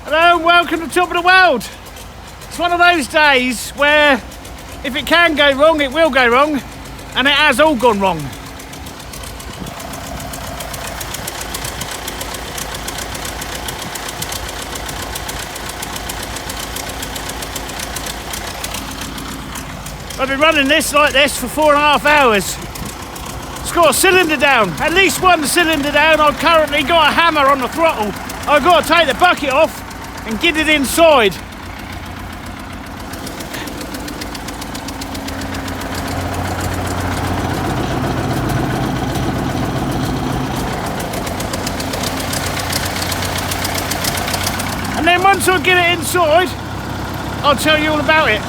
Hello and welcome to Top of the World. It's one of those days where if it can go wrong, it will go wrong, and it has all gone wrong. I've been running this like this for 4.5 hours. It's got a cylinder down, at least one cylinder down. I've currently got a hammer on the throttle. I've got to take the bucket off and get it inside. And then once I get it inside, I'll tell you all about it.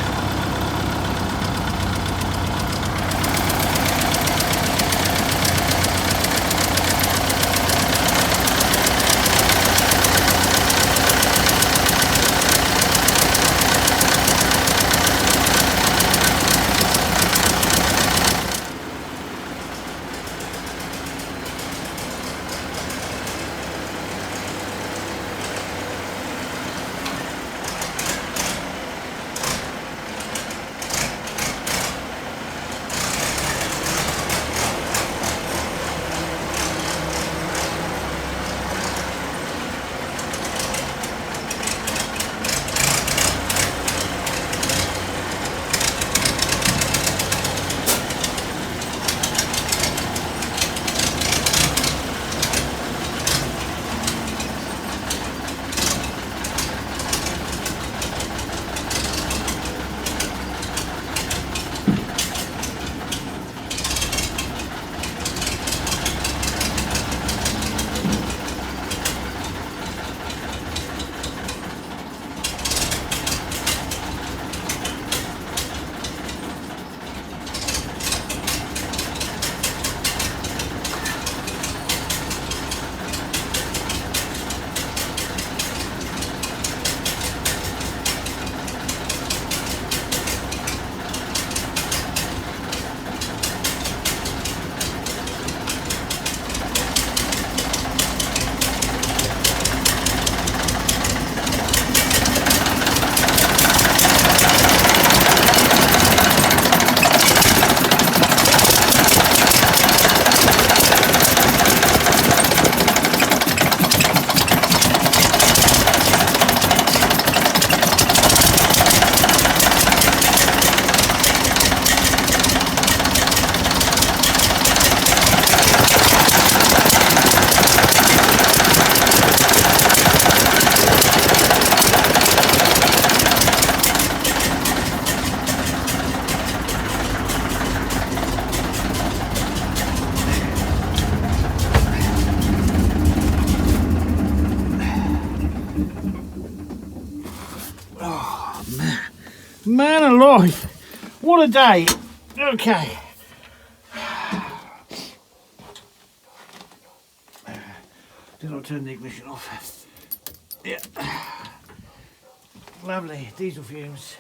Man alive, what a day. Okay. Did I turn the ignition off? Yeah. Lovely, diesel fumes.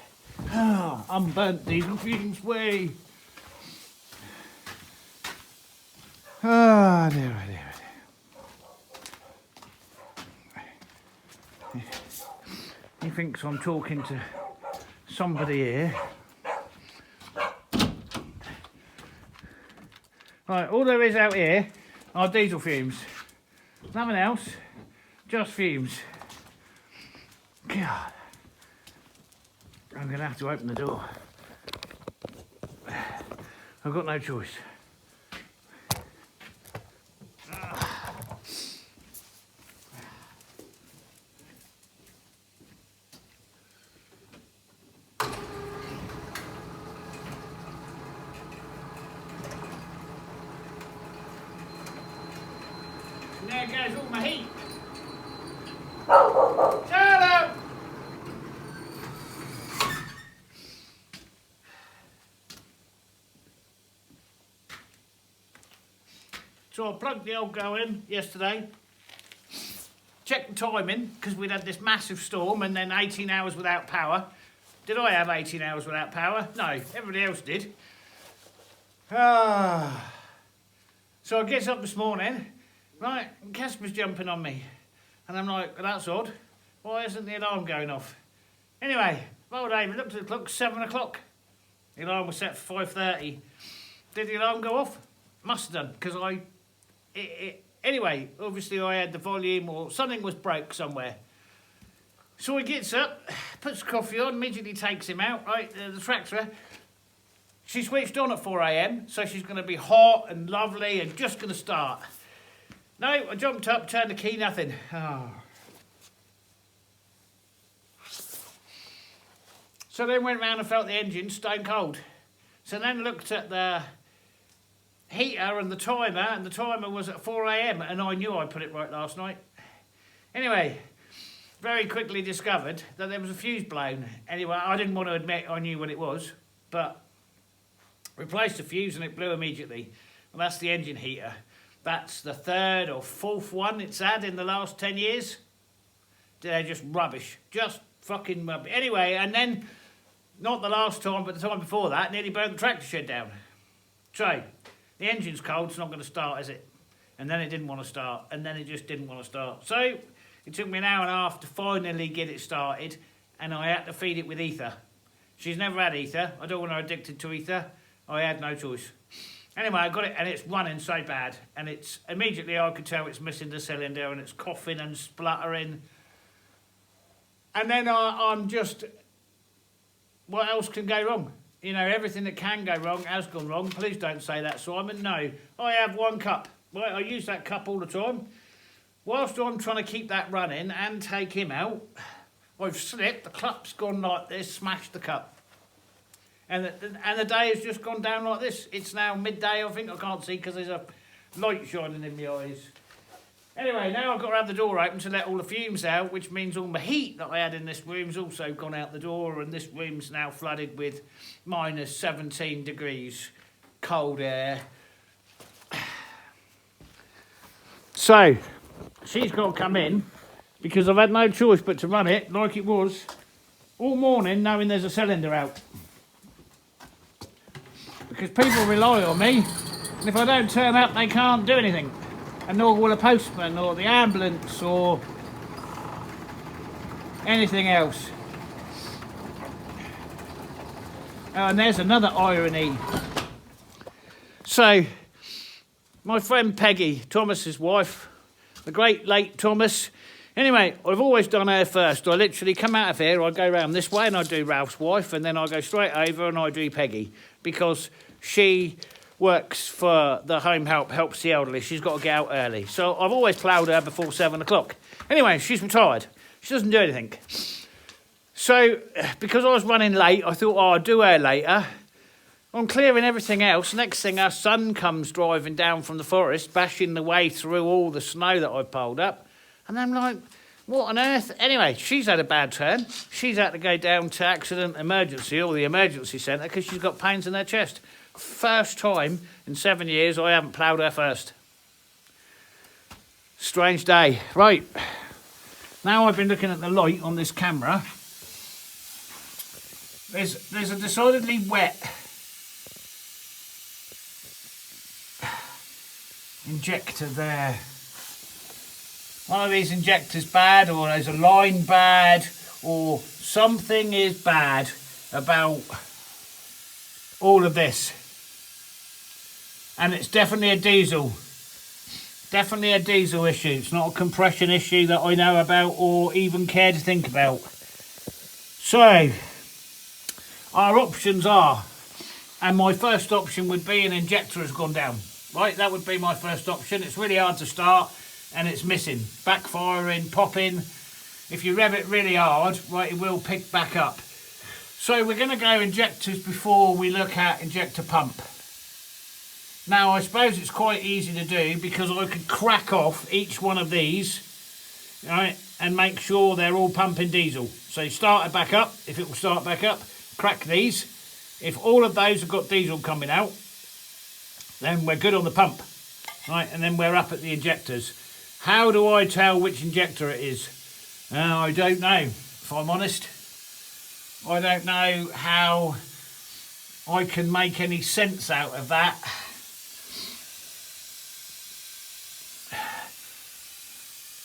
Oh, unburnt diesel fumes, way. Ah, oh, dear, dear, dear. He thinks I'm talking to somebody here. Right, all there is out here are diesel fumes. Nothing else, just fumes. God. I'm going to have to open the door. I've got no choice. There goes all my heat. Shut up! So I plugged the old go in yesterday, checked the timing, because we'd had this massive storm and then 18 hours without power. Did I have 18 hours without power? No, everybody else did. So I get up this morning, right, and Casper's jumping on me. And I'm like, that's odd. Why isn't the alarm going off? Anyway, well, David looked at the clock, 7 o'clock. The alarm was set for 5:30. Did the alarm go off? Must have done, because anyway, obviously I had the volume or something was broke somewhere. So he gets up, puts coffee on, immediately takes him out, right, the tractor. She switched on at 4 AM, so she's going to be hot and lovely and just going to start. No, I jumped up, turned the key, nothing. Oh. So then went round and felt the engine stone cold. So then looked at the heater and the timer was at 4 AM, and I knew I put it right last night. Anyway, very quickly discovered that there was a fuse blown. Anyway, I didn't want to admit I knew what it was, but replaced the fuse and it blew immediately. Well, that's the engine heater. That's the 3rd or 4th one it's had in the last 10 years. They're just rubbish. Just fucking rubbish. Anyway, and then, not the last time, but the time before that, nearly burned the tractor shed down. So, the engine's cold, it's not going to start, is it? And then it didn't want to start, and then it just didn't want to start. So, it took me an hour and a half to finally get it started, and I had to feed it with ether. She's never had ether. I don't want her addicted to ether. I had no choice. Anyway, I got it, and it's running so bad, and it's immediately I could tell it's missing the cylinder, and it's coughing and spluttering. And then I'm just, what else can go wrong? You know, everything that can go wrong has gone wrong. Please don't say that, Simon. No, I have one cup. Right, I use that cup all the time. Whilst I'm trying to keep that running and take him out, I've slipped, the cup's gone like this, smashed the cup. And the day has just gone down like this. It's now midday, I think. I can't see because there's a light shining in my eyes. Anyway, now I've got to have the door open to let all the fumes out, which means all the heat that I had in this room's also gone out the door, and this room's now flooded with minus 17 degrees cold air. So, she's got to come in because I've had no choice but to run it like it was all morning, knowing there's a cylinder out. Because people rely on me, and if I don't turn up, they can't do anything. And nor will a postman or the ambulance or anything else. Oh, and there's another irony. So, my friend Peggy, Thomas's wife, the great late Thomas. Anyway, I've always done her first. I literally come out of here, I go round this way and I do Ralph's wife, and then I go straight over and I do Peggy, because she works for the home helps the elderly. She's got to get out early. So I've always ploughed her before 7 o'clock. Anyway, she's retired. She doesn't do anything. So, because I was running late, I thought, oh, I'll do her later. I'm clearing everything else. Next thing, our son comes driving down from the forest, bashing the way through all the snow that I've piled up. And I'm like, what on earth? Anyway, she's had a bad turn. She's had to go down to accident emergency or the emergency centre because she's got pains in her chest. First time in 7 years I haven't ploughed her first. Strange day. Right. Now I've been looking at the light on this camera. There's a decidedly wet injector there. One of these injectors bad, or there's a line bad, or something is bad about all of this. And it's definitely a diesel. Definitely a diesel issue. It's not a compression issue that I know about or even care to think about. So, our options are, and my first option would be an injector has gone down. Right, that would be my first option. It's really hard to start and it's missing. Backfiring, popping. If you rev it really hard, right, it will pick back up. So we're going to go injectors before we look at injector pump. Now, I suppose it's quite easy to do because I could crack off each one of these, right, and make sure they're all pumping diesel. So start it back up, if it will start back up, crack these. If all of those have got diesel coming out, then we're good on the pump, right, and then we're up at the injectors. How do I tell which injector it is? I don't know, if I'm honest. I don't know how I can make any sense out of that.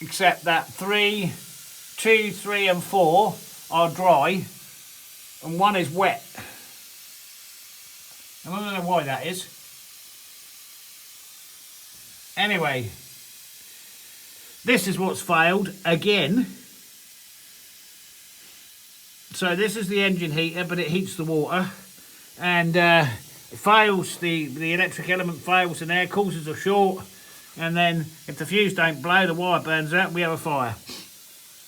Except that 3, 2, 3 and 4 are dry and 1 is wet. And I don't know why that is. Anyway, this is what's failed again. So this is the engine heater, but it heats the water, and it fails, the electric element fails in there, causes a short, and then if the fuse don't blow, the wire burns out, we have a fire.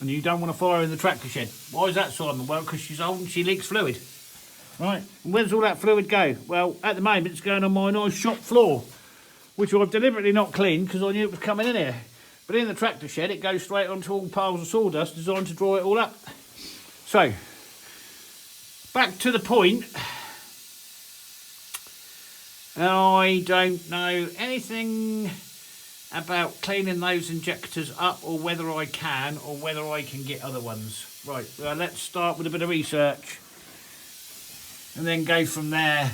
And you don't want a fire in the tractor shed. Why is that, Simon? Well, because she's old and she leaks fluid. Right, and where's all that fluid go? Well, at the moment it's going on my nice shop floor, which I've deliberately not cleaned because I knew it was coming in here. But in the tractor shed it goes straight onto all piles of sawdust designed to dry it all up. So, back to the point. I don't know anything about cleaning those injectors up, or whether I can, or whether I can get other ones. Right, well, let's start with a bit of research and then go from there.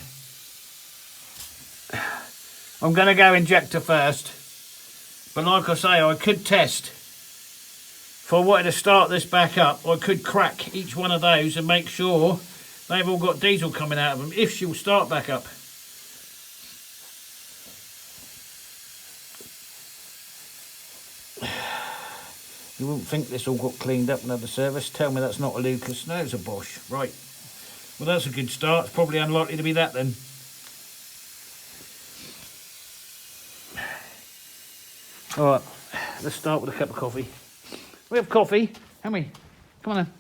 I'm going to go injector first, but like I say, I could test. If I wanted to start this back up, I could crack each one of those and make sure they've all got diesel coming out of them, if she'll start back up. You wouldn't think this all got cleaned up and had the service. Tell me that's not a Lucas. No, it's a Bosch. Right. Well, that's a good start. It's probably unlikely to be that then. All right. Let's start with a cup of coffee. We have coffee, haven't we? Come on then.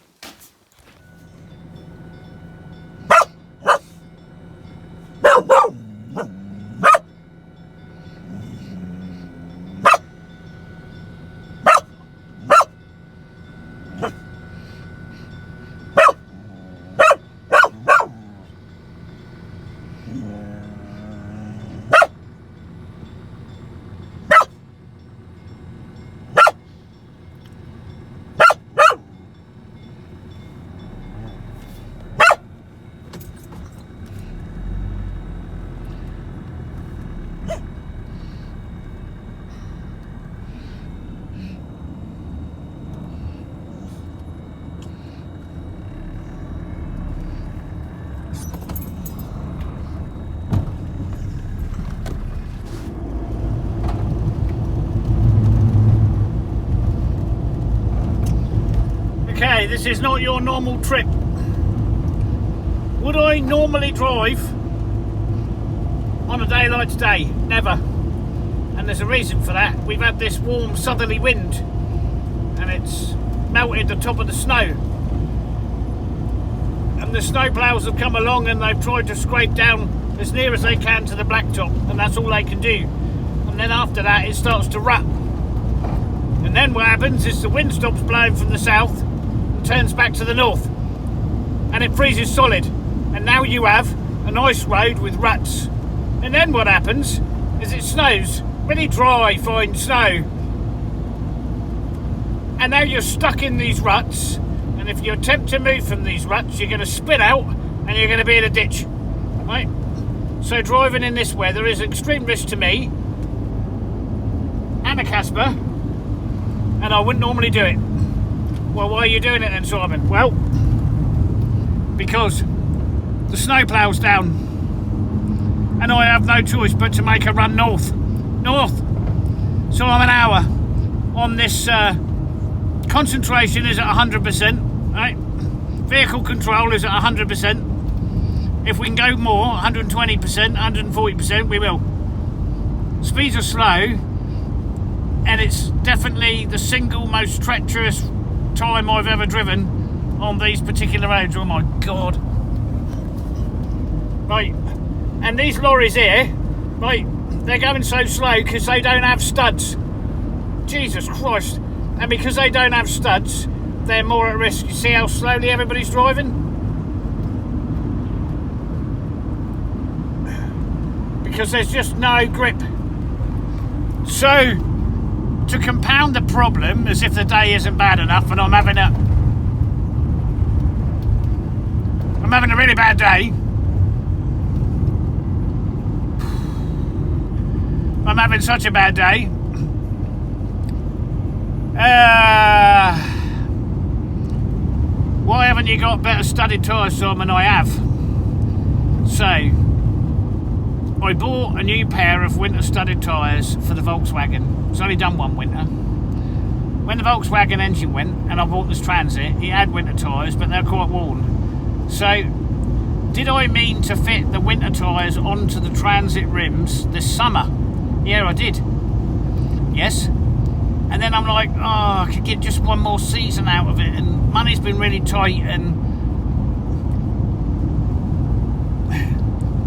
Okay, this is not your normal trip. Would I normally drive on a day like today? Never. And there's a reason for that. We've had this warm southerly wind and it's melted the top of the snow. And the snow ploughs have come along and they've tried to scrape down as near as they can to the blacktop, and that's all they can do. And then after that it starts to rut. And then what happens is the wind stops blowing from the south, turns back to the north, and it freezes solid, and now you have an ice road with ruts. And then what happens is it snows, really dry fine snow, and now you're stuck in these ruts, and if you attempt to move from these ruts you're going to spin out and you're going to be in a ditch, right? So driving in this weather is extreme risk to me and a Casper, and I wouldn't normally do it. Well, why are you doing it then, Simon? Well, because the snowplow's down and I have no choice but to make a run north. So I'm an hour on this. Concentration is at 100%, right? Vehicle control is at 100%. If we can go more, 120%, 140%, we will. Speeds are slow, and it's definitely the single most treacherous time I've ever driven on these particular roads. Oh my god. Right, and these lorries here, right, they're going so slow because they don't have studs. Jesus Christ. And because they don't have studs, they're more at risk. You see how slowly everybody's driving? Because there's just no grip. So, to compound the problem, as if the day isn't bad enough, and I'm having a really bad day. I'm having such a bad day. why haven't you got better studded tyres, Simon? I have. So, I bought a new pair of winter studded tyres for the Volkswagen. It's only done one winter. When the Volkswagen engine went and I bought this Transit, it had winter tyres, but they're quite worn. So, did I mean to fit the winter tyres onto the Transit rims this summer? Yeah, I did. Yes. And then I'm like, oh, I could get just one more season out of it, and money's been really tight, and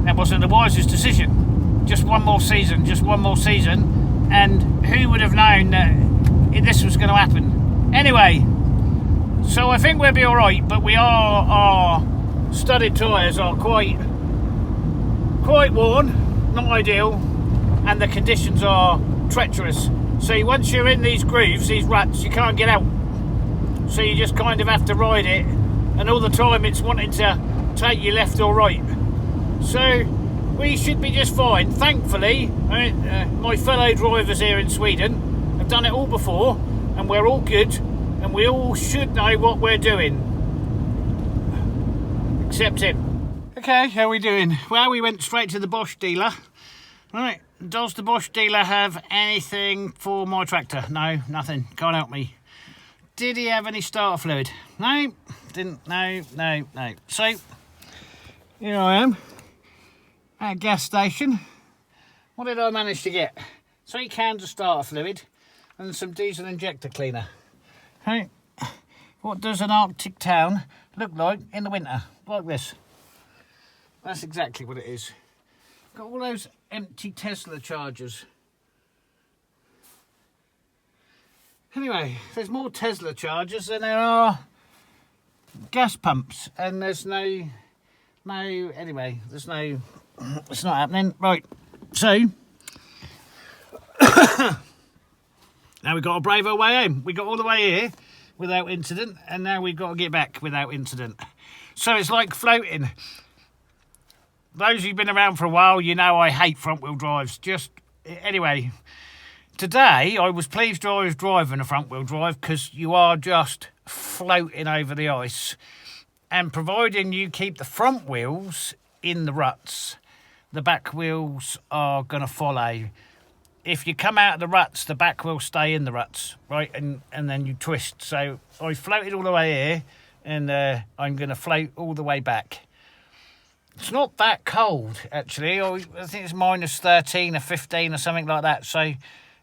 that wasn't the wisest decision. Just one more season, and who would have known that this was going to happen? Anyway, so I think we'll be all right, but our studded tyres are quite worn, not ideal, and the conditions are treacherous. So once you're in these grooves, these ruts, you can't get out. So you just kind of have to ride it, and all the time it's wanting to take you left or right. So we should be just fine. Thankfully, my fellow drivers here in Sweden have done it all before, and we're all good, and we all should know what we're doing. Except him. Okay, how are we doing? Well, we went straight to the Bosch dealer. Right, does the Bosch dealer have anything for my tractor? No, nothing. Can't help me. Did he have any starter fluid? No, didn't. No. So, here I am at a gas station. What did I manage to get? 3 cans of starter fluid and some diesel injector cleaner. Hey, what does an Arctic town look like in the winter? Like this. That's exactly what it is. Got all those empty Tesla chargers. Anyway, there's more Tesla chargers than there are gas pumps, and there's no, it's not happening. Right, so now we've got to brave our way home. We got all the way here without incident, and now we've got to get back without incident. So it's like floating. Those who've been around for a while, you know I hate front wheel drives. Anyway, today I was pleased I was driving a front wheel drive, because you are just floating over the ice, and providing you keep the front wheels in the ruts, the back wheels are going to follow. If you come out of the ruts, the back will stay in the ruts, right? And then you twist. So I floated all the way here, and I'm going to float all the way back. It's not that cold, actually. I think it's minus 13 or 15 or something like that. So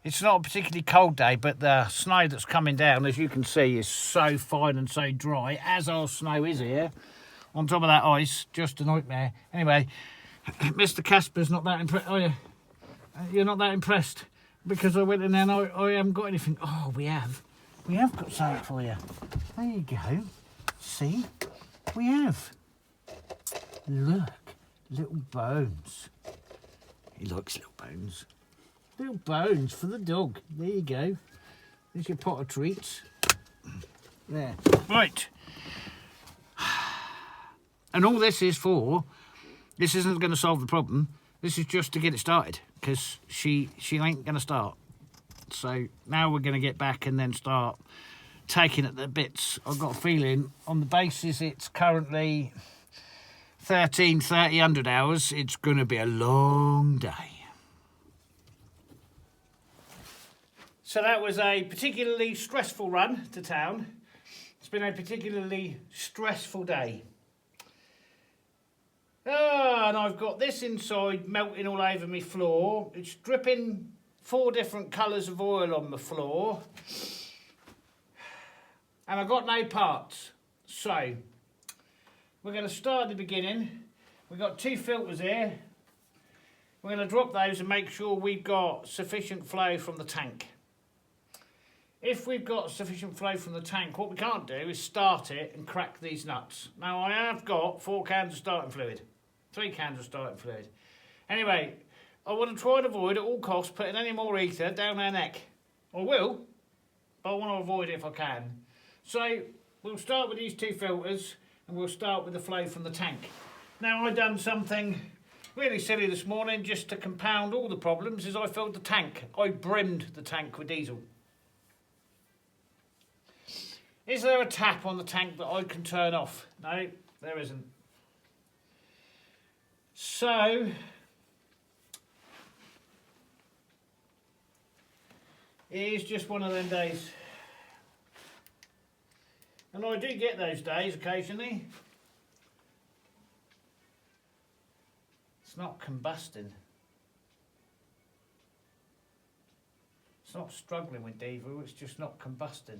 it's not a particularly cold day, but the snow that's coming down, as you can see, is so fine and so dry, as our snow is here. On top of that ice, just a nightmare. Anyway, Mr. Casper's not that impressed, are you? You're not that impressed? Because I went in there and I haven't got anything. Oh, we have. We have got something for you. There you go. See? We have. Look, little bones. He likes little bones. Little bones for the dog. There you go. There's your pot of treats. There. Right. And all this is for, this isn't going to solve the problem. This is just to get it started, because she ain't going to start. So now we're going to get back and then start taking at the bits. I've got a feeling, on the basis it's currently 1,300 hours, it's going to be a long day. So that was a particularly stressful run to town. It's been a particularly stressful day. And I've got this inside melting all over my floor. It's dripping 4 different colours of oil on the floor. And I've got no parts. So, we're going to start at the beginning. We've got 2 filters here. We're going to drop those and make sure we've got sufficient flow from the tank. If we've got sufficient flow from the tank, what we can't do is start it and crack these nuts. Now, I have got 4 cans of starting fluid. 3 cans of starting fluid. Anyway, I want to try and avoid at all costs putting any more ether down their neck. I will, but I want to avoid it if I can. So, we'll start with these 2 filters, and we'll start with the flow from the tank. Now, I done something really silly this morning just to compound all the problems, is I filled the tank. I brimmed the tank with diesel. Is there a tap on the tank that I can turn off? No, there isn't. So, it is just one of them days. And I do get those days occasionally. It's not combusting. It's not struggling with diesel, it's just not combusting.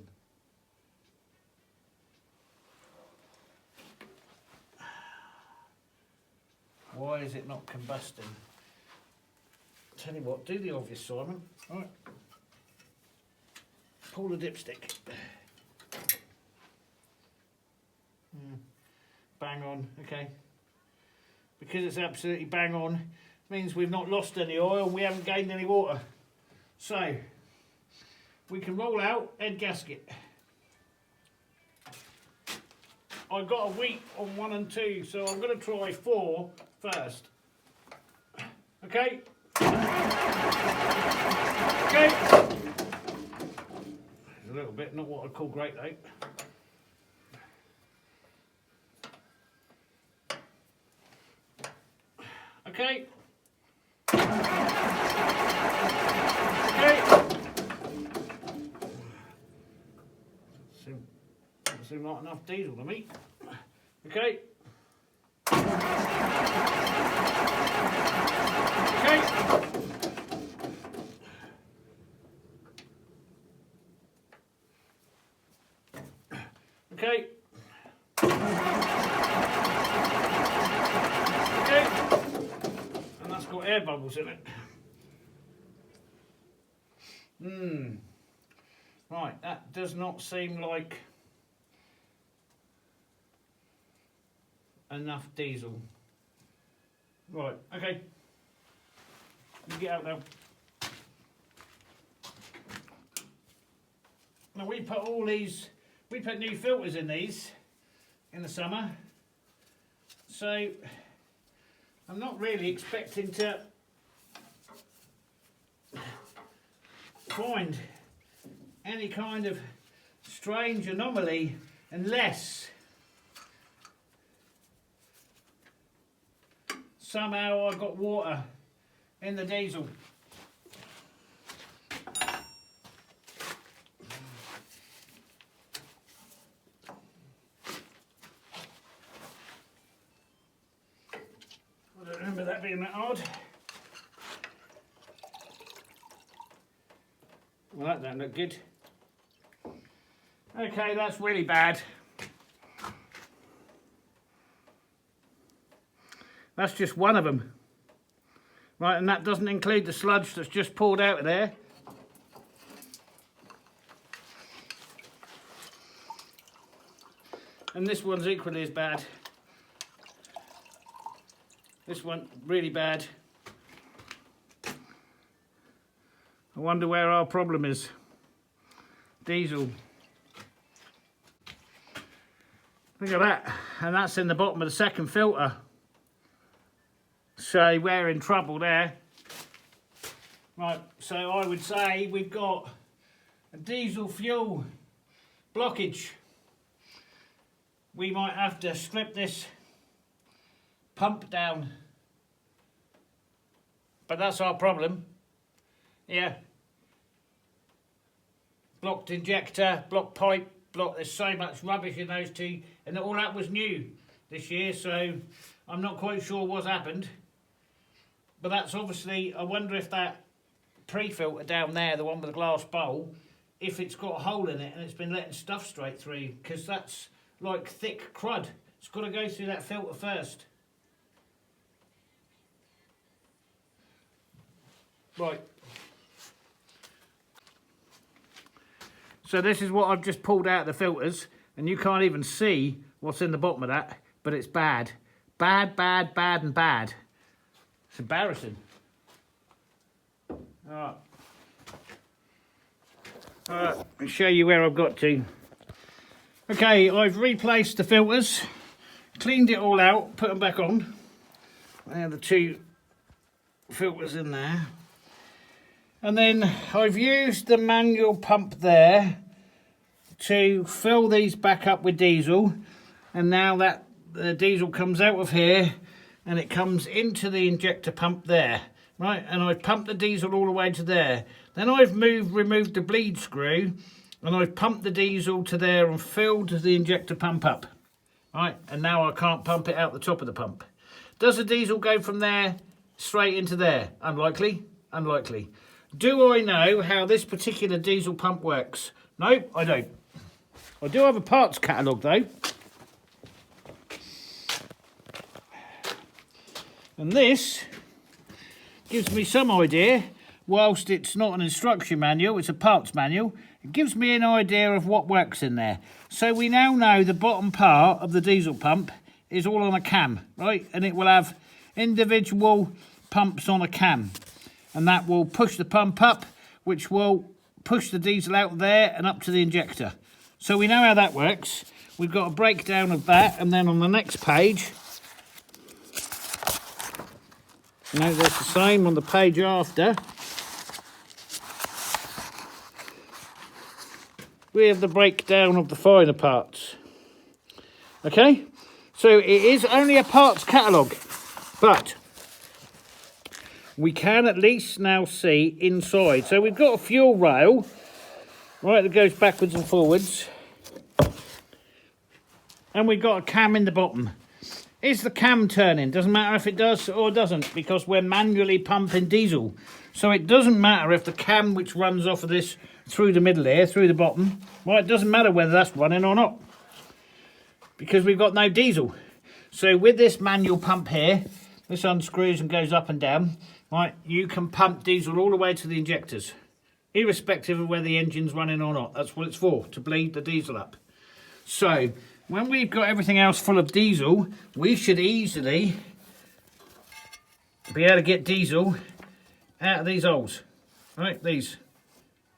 Why is it not combusting? Tell you what, do the obvious, Simon. All right. Pull the dipstick. Bang on, okay. Because it's absolutely bang on, means we've not lost any oil and we haven't gained any water. So, we can roll out head gasket. I got a week on 1 and 2, so I'm going to try 4 first. Okay. Okay. There's a little bit, not what I'd call great though. Okay. Okay. Seems like enough diesel to me. Okay. Okay. Okay. Okay. And that's got air bubbles in it. Right, that does not seem like enough diesel. Right, okay. You get out now. Now we put new filters in these in the summer. So I'm not really expecting to find any kind of strange anomaly unless somehow I got water in the diesel. I don't remember that being that hard. Well, that don't look good. Okay, that's really bad. That's just one of them. Right, and that doesn't include the sludge that's just poured out of there. And this one's equally as bad. This one, really bad. I wonder where our problem is. Diesel. Look at that. And that's in the bottom of the second filter. So we're in trouble there. Right, so I would say we've got a diesel fuel blockage. We might have to strip this pump down. But that's our problem. Yeah. Blocked injector, blocked pipe, there's so much rubbish in those two, and all that was new this year, so I'm not quite sure what's happened. But that's obviously, I wonder if that pre-filter down there, the one with the glass bowl, if it's got a hole in it and it's been letting stuff straight through, because that's like thick crud. It's got to go through that filter first. Right. So this is what I've just pulled out of the filters, and you can't even see what's in the bottom of that, but it's bad. Bad, bad, bad and bad. It's embarrassing. Alright. I'll show you where I've got to. Okay, I've replaced the filters, cleaned it all out, put them back on. There are the two filters in there. And then I've used the manual pump there to fill these back up with diesel, and now that the diesel comes out of here and it comes into the injector pump there, right? And I've pumped the diesel all the way to there. Then I've removed the bleed screw, and I've pumped the diesel to there and filled the injector pump up, right? And now I can't pump it out the top of the pump. Does the diesel go from there straight into there? Unlikely, unlikely. Do I know how this particular diesel pump works? No, I don't. I do have a parts catalogue though. And this gives me some idea, whilst it's not an instruction manual, it's a parts manual. It gives me an idea of what works in there. So we now know the bottom part of the diesel pump is all on a cam, right? And it will have individual pumps on a cam. And that will push the pump up, which will push the diesel out there and up to the injector. So we know how that works. We've got a breakdown of that, and then on the next page, you know, there's the same on the page after. We have the breakdown of the finer parts. Okay, so it is only a parts catalogue, but we can at least now see inside. So we've got a fuel rail, right, that goes backwards and forwards. And we've got a cam in the bottom. Is the cam turning? Doesn't matter if it does or doesn't, because we're manually pumping diesel. So it doesn't matter if the cam which runs off of this through the middle here, through the bottom, well, it doesn't matter whether that's running or not, because we've got no diesel. So with this manual pump here, this unscrews and goes up and down, right, you can pump diesel all the way to the injectors, irrespective of whether the engine's running or not. That's what it's for, to bleed the diesel up. So when we've got everything else full of diesel, we should easily be able to get diesel out of these holes, right? These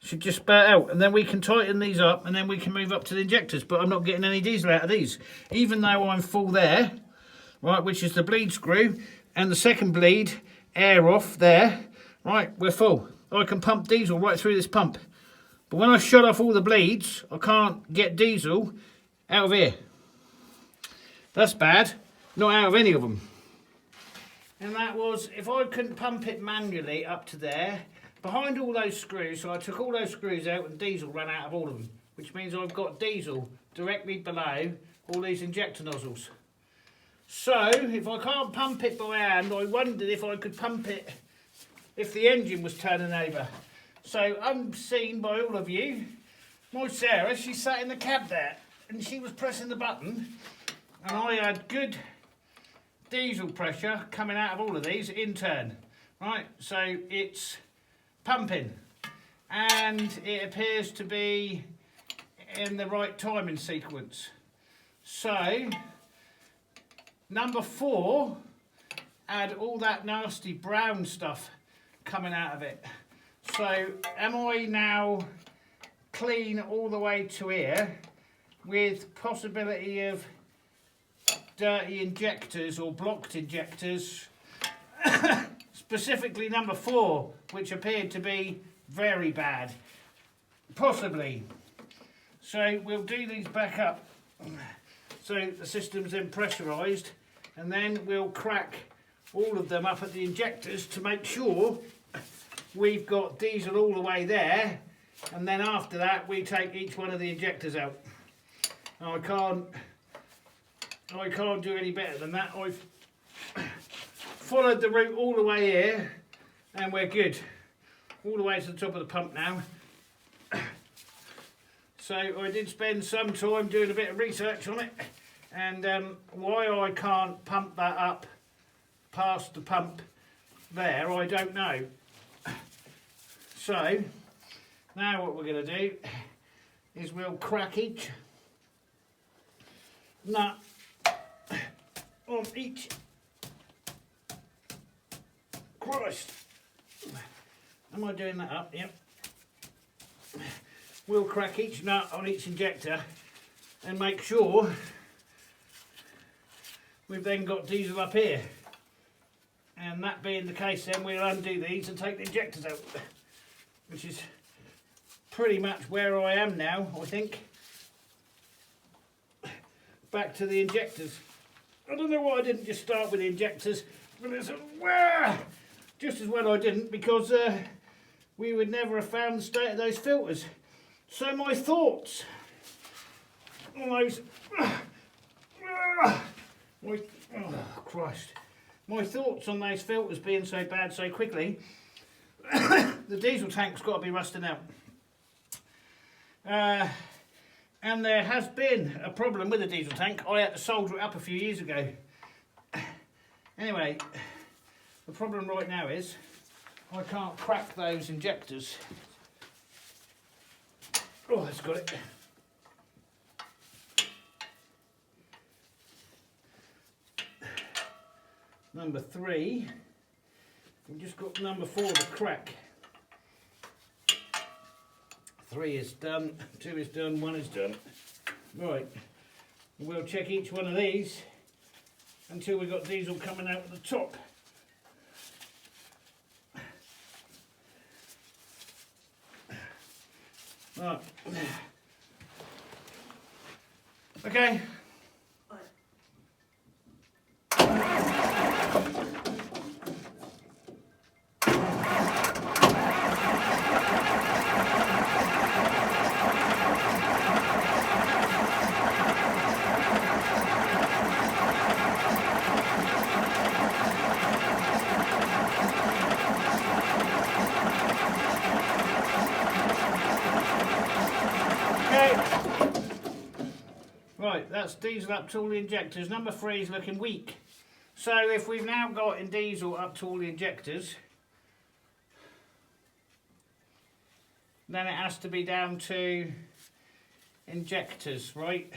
should just spout out, and then we can tighten these up, and then we can move up to the injectors. But I'm not getting any diesel out of these, even though I'm full there, right, which is the bleed screw and the second bleed air off there, right, we're full. I can pump diesel right through this pump, but when I shut off all the bleeds, I can't get diesel out of here. That's bad. Not out of any of them. And that was, if I couldn't pump it manually up to there, behind all those screws, so I took all those screws out and diesel ran out of all of them, which means I've got diesel directly below all these injector nozzles. So if I can't pump it by hand, I wondered if I could pump it if the engine was turning over. So unseen by all of you, my Sarah, she sat in the cab there and she was pressing the button, and I had good diesel pressure coming out of all of these in turn, right? So it's pumping, and it appears to be in the right timing sequence. So number 4 had all that nasty brown stuff coming out of it. So am I now clean all the way to here with possibility of dirty injectors or blocked injectors, specifically number 4, which appeared to be very bad, possibly. So we'll do these back up so the system's then pressurised, and then we'll crack all of them up at the injectors to make sure we've got diesel all the way there, and then after that we take each one of the injectors out. Now, I can't do any better than that. I've followed the route all the way here, and we're good. All the way to the top of the pump now. So I did spend some time doing a bit of research on it, and why I can't pump that up past the pump there, I don't know. So now what we're going to do is we'll crack each nut on each. Christ, am I doing that up? Yep. We'll crack each nut on each injector and make sure we've then got diesel up here. And that being the case, then we'll undo these and take the injectors out, which is pretty much where I am now, I think. back to the injectors. I don't know why I didn't just start with the injectors, but it's just as well I didn't, because we would never have found the state of those filters. So my thoughts on those, my thoughts on those filters being so bad so quickly, the diesel tank's got to be rusting out. And there has been a problem with the diesel tank. I had to solder it up a few years ago. Anyway, the problem right now is I can't crack those injectors. Oh, that's got it. Number 3. We've just got number 4 to crack. 3 is done, 2 is done, 1 is done. Right, we'll check each one of these until we've got diesel coming out at the top. Right. Okay. Right, that's diesel up to all the injectors. Number 3 is looking weak. So if we've now got in diesel up to all the injectors, then it has to be down to injectors, right?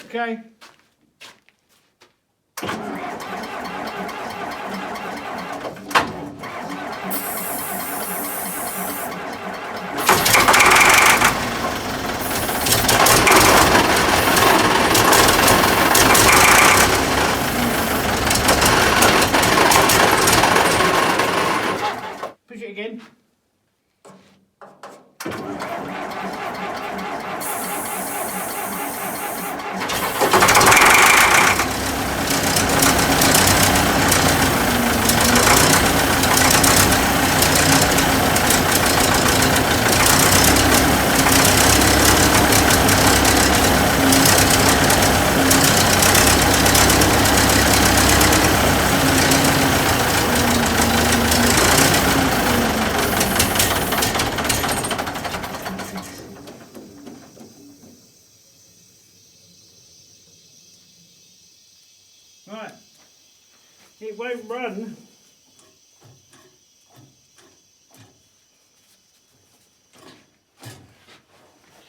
Okay. Push it again. Right, it won't run.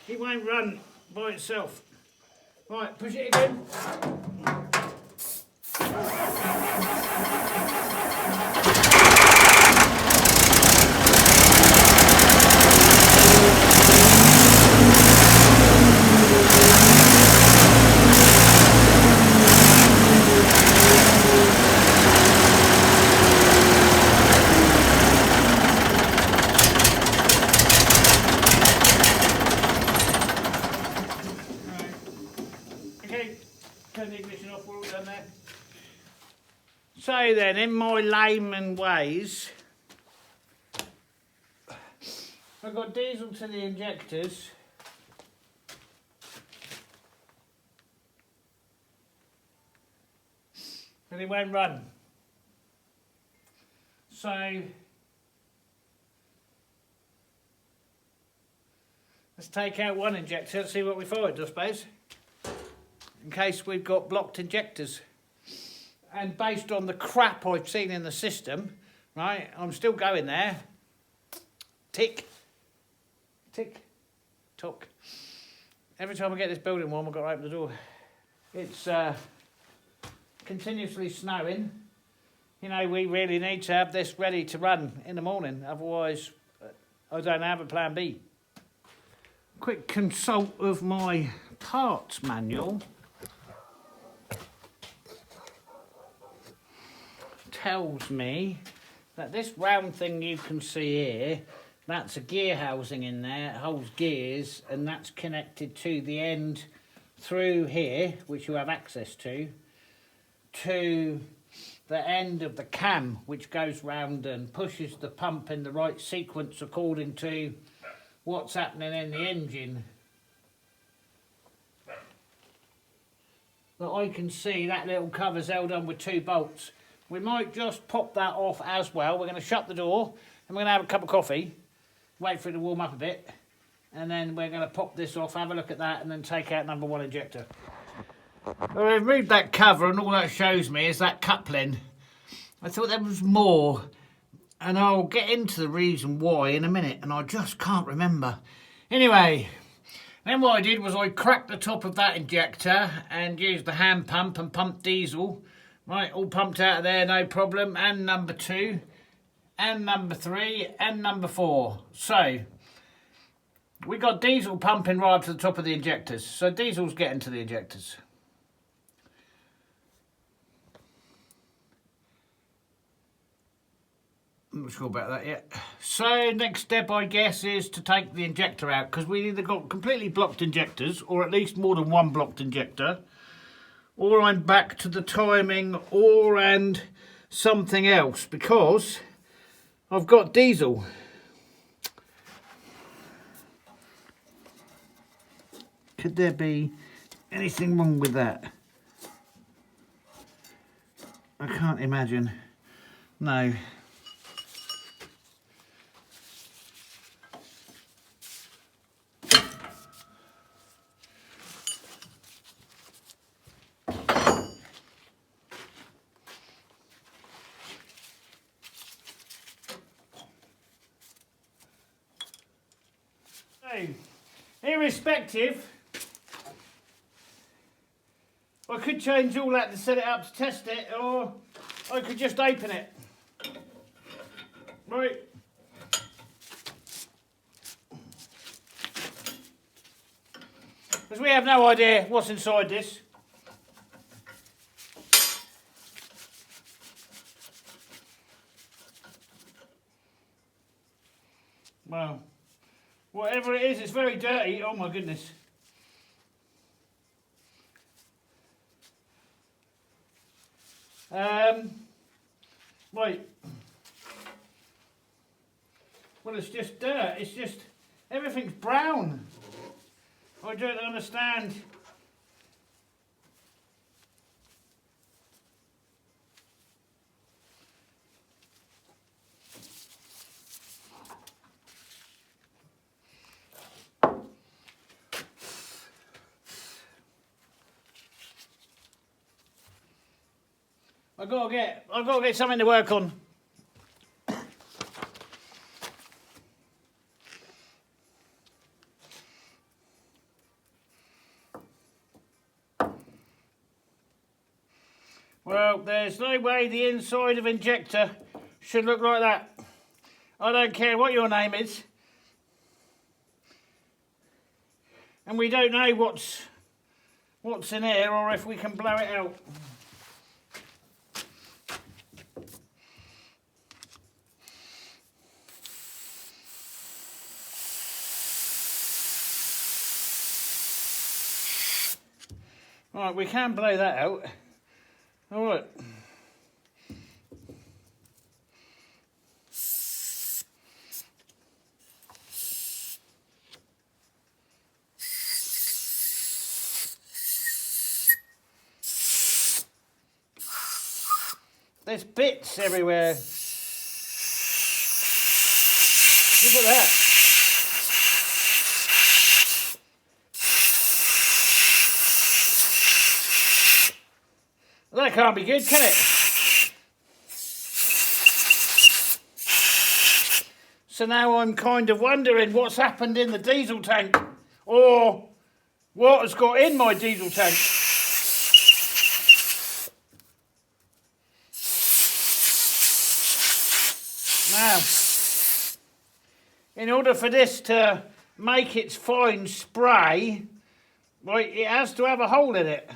It won't run by itself. Right, push it again. Turn the ignition off, we're all done there. So then, in my layman ways, I've got diesel to the injectors. And it won't run. So let's take out one injector and see what we find, I suppose, in case we've got blocked injectors. And based on the crap I've seen in the system, right, I'm still going there. Tick, tick, tock. Every time I get this building warm, I've got to open the door. It's continuously snowing. You know, we really need to have this ready to run in the morning, otherwise I don't have a plan B. Quick consult of my parts manual tells me that this round thing you can see here, that's a gear housing in there, it holds gears, and that's connected to the end through here, which you have access to the end of the cam, which goes round and pushes the pump in the right sequence according to what's happening in the engine. But I can see that little cover's held on with 2 bolts. We might just pop that off as well. We're going to shut the door and we're going to have a cup of coffee, wait for it to warm up a bit, and then we're going to pop this off, have a look at that, and then take out number 1 injector. Well, I've removed that cover, and all that shows me is that coupling. I thought there was more, and I'll get into the reason why in a minute, and I just can't remember. Anyway, then what I did was I cracked the top of that injector and used the hand pump and pumped diesel. Right, all pumped out of there, no problem. And number 2, and number 3, and number 4. So, we got diesel pumping right up to the top of the injectors. So diesel's getting to the injectors. I'm not sure about that yet. So next step, I guess, is to take the injector out, because we either got completely blocked injectors, or at least more than 1 blocked injector, or I'm back to the timing, and something else, because I've got diesel. Could there be anything wrong with that? I can't imagine. No. So, irrespective, I could change all that to set it up to test it, or I could just open it. Right. Because we have no idea what's inside this. Well, whatever it is, it's very dirty. Oh my goodness. Right. Well, it's just dirt. It's just, everything's brown. I don't understand. I've got to get something to work on. Well, there's no way the inside of Injector should look like that. I don't care what your name is. And we don't know what's in here, or if we can blow it out. Right, we can blow that out. All right. There's bits everywhere. Look at that. That can't be good, can it? So now I'm kind of wondering what's happened in the diesel tank, or what has got in my diesel tank. Now, in order for this to make its fine spray, right, it has to have a hole in it.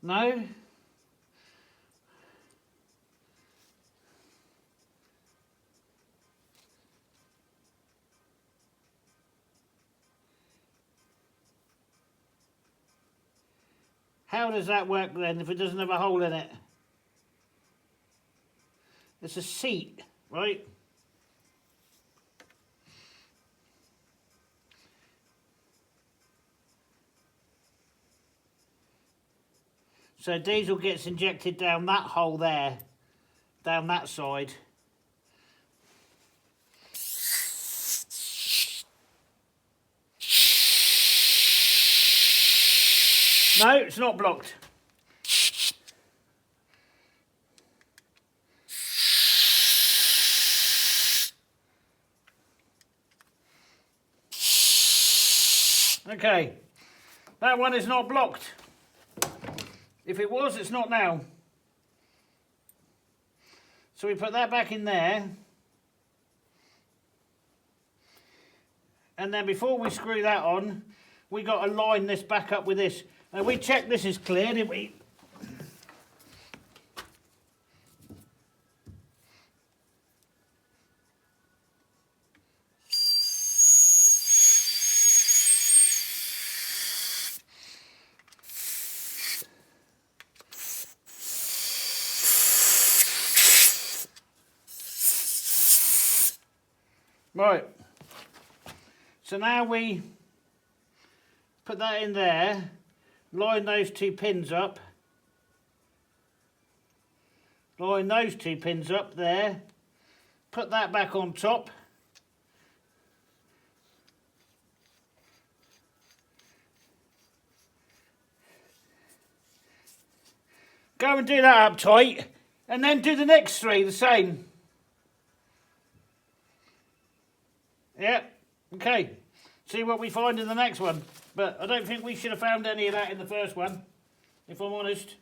No? How does that work then if it doesn't have a hole in it? It's a seat, right? So diesel gets injected down that hole there, down that side. No, it's not blocked. Okay, that one is not blocked. If it was, it's not now. So we put that back in there. And then before we screw that on, we got to line this back up with this. Now we checked this is clear, didn't we? Right, so now we put that in there, line those two pins up, line those two pins up there, put that back on top, go and do that up tight, and then do the next three the same. Yeah, okay. See what we find in the next one. But I don't think we should have found any of that in the first one, if I'm honest.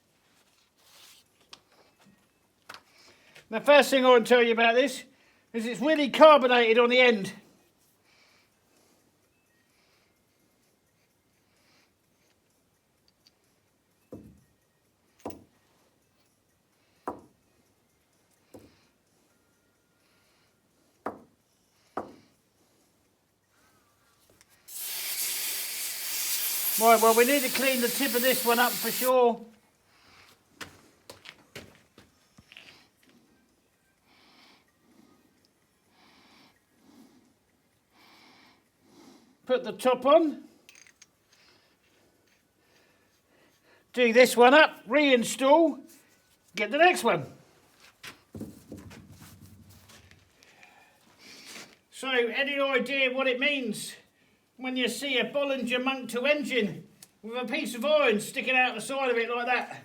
The first thing I want to tell you about this is it's really carbonated on the end. Right, well we need to clean the tip of this one up for sure. Put the top on. Do this one up, reinstall, get the next one. So, any idea what it means when you see a Bollinger Monk 2 engine with a piece of iron sticking out the side of it like that?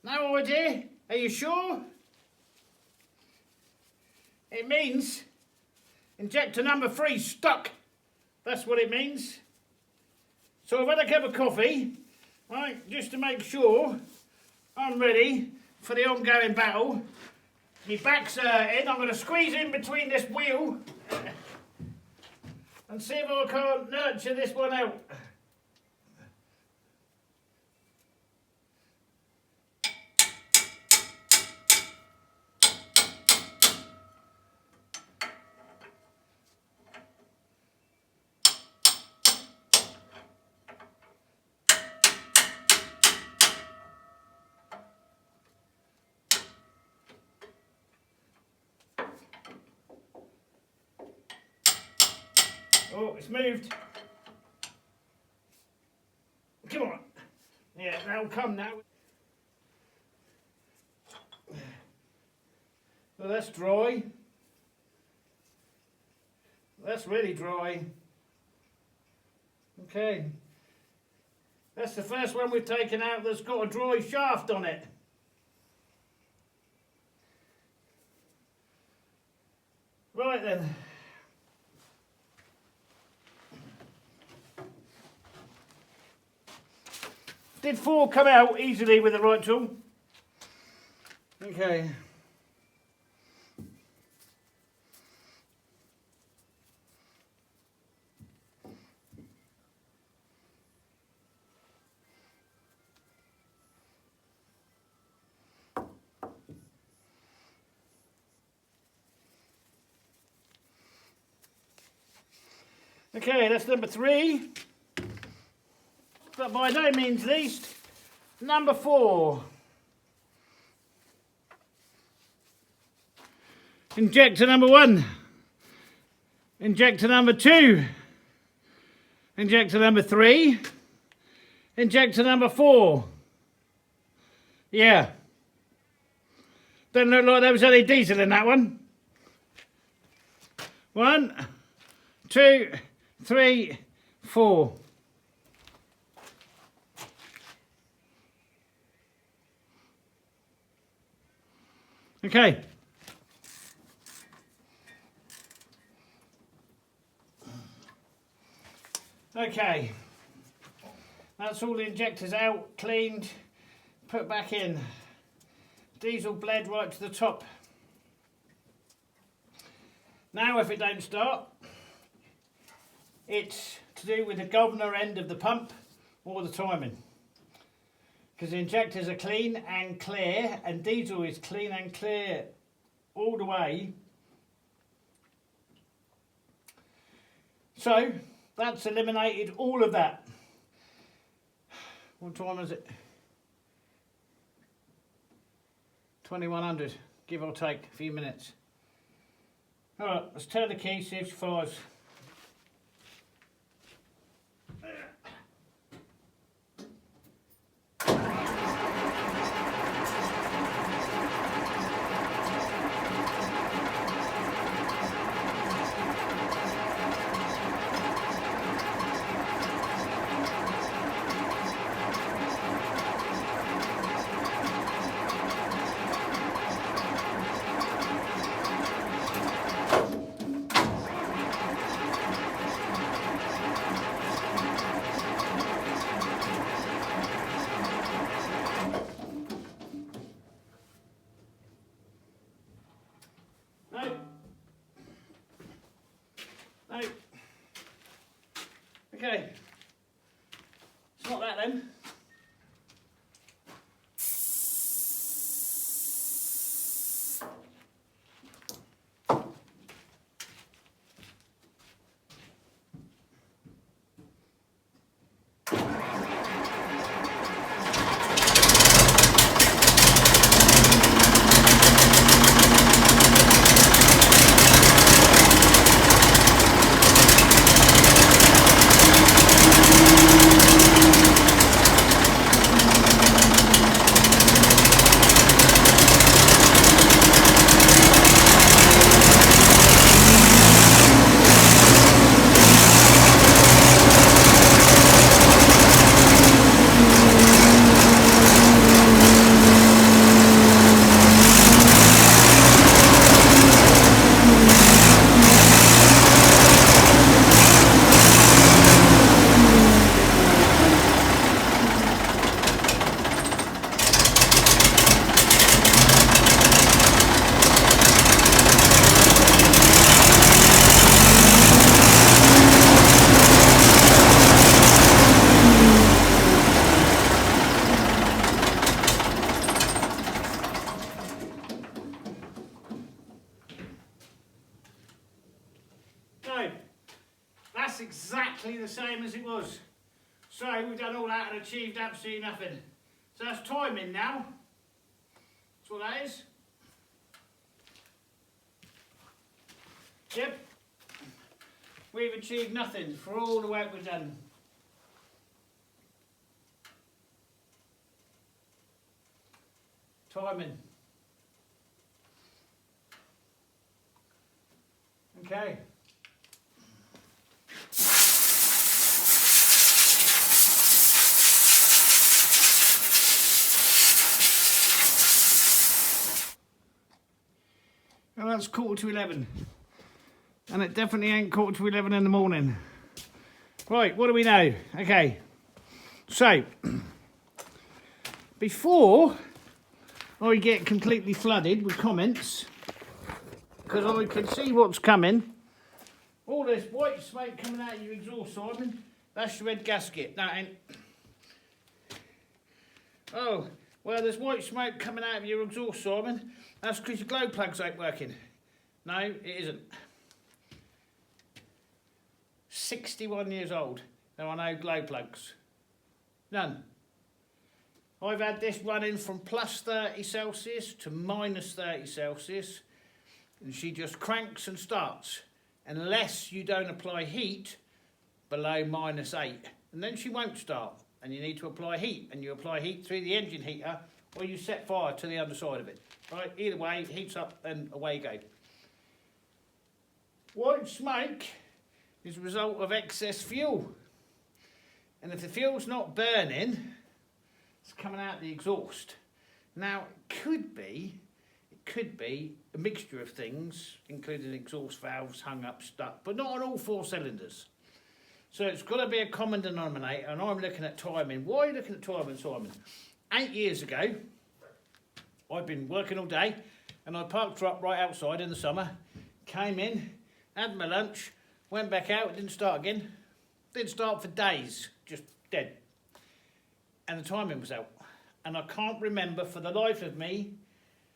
No idea? Are you sure? It means injector number 3 stuck. That's what it means. So I've had a cup of coffee, right, just to make sure I'm ready for the ongoing battle. My back's hurting. I'm going to squeeze in between this wheel and see if I can't nurture this one out. Oh, it's moved. Come on. Yeah, that'll come now. Well, that's dry. That's really dry. Okay. That's the first one we've taken out that's got a dry shaft on it. Right then. Did 4 come out easily with the right tool? Okay. Okay, that's number 3. But by no means least, number 4. Injector number 1. Injector number 2. Injector number 3. Injector number 4. Yeah. Doesn't look like there was any diesel in that one. 1, 2, 3, 4. Okay. Okay. That's all the injectors out, cleaned, put back in. Diesel bled right to the top. Now if it don't start, it's to do with the governor end of the pump or the timing. Because the injectors are clean and clear, and diesel is clean and clear all the way. So that's eliminated all of that. What time is it? 2100, give or take a few minutes. Alright, let's turn the key, see if she fires. Okay, it's not that then. That's exactly the same as it was. So we've done all that and achieved absolutely nothing. So that's timing now. That's what that is. Yep. We've achieved nothing for all the work we've done. Timing. Okay. Well, that's 11:15. And it definitely ain't 11:15 in the morning. Right, what do we know? Okay. So, before I get completely flooded with comments, because I can see what's coming, all this white smoke coming out of your exhaust, Simon, that's your red gasket. That ain't. Oh, well, there's white smoke coming out of your exhaust, Simon. That's because your glow plugs ain't working. No, it isn't. 61 years old. There are no glow plugs. None. I've had this running from plus 30 Celsius to minus 30 Celsius, and she just cranks and starts, unless you don't apply heat below -8, and then she won't start, and you need to apply heat, and you apply heat through the engine heater, or you set fire to the underside of it. Right, either way, it heats up and away you go. White smoke is a result of excess fuel, and if the fuel's not burning, it's coming out the exhaust. Now, it could be a mixture of things, including exhaust valves hung up, stuck, but not on all 4 cylinders. So it's got to be a common denominator, and I'm looking at timing. Why are you looking at timing, Simon? 8 years ago, I'd been working all day, and I parked her up right outside in the summer, came in, had my lunch, went back out, didn't start again. Didn't start for days, just dead. And the timing was out. And I can't remember for the life of me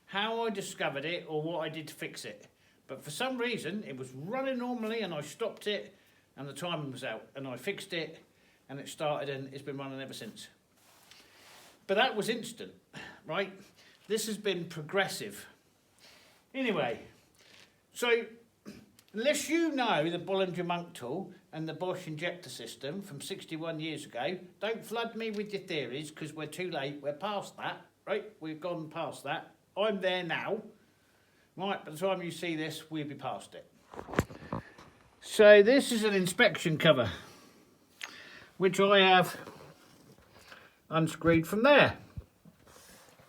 how I discovered it or what I did to fix it. But for some reason, it was running normally and I stopped it and the timing was out. And I fixed it and it started and it's been running ever since. But that was instant, right? This has been progressive. Anyway, so unless you know the Bollinger Monk tool and the Bosch injector system from 61 years ago, don't flood me with your theories because we're too late. We're past that, right? We've gone past that. I'm there now. Right, by the time you see this, we'll be past it. So this is an inspection cover, which I have unscrewed from there.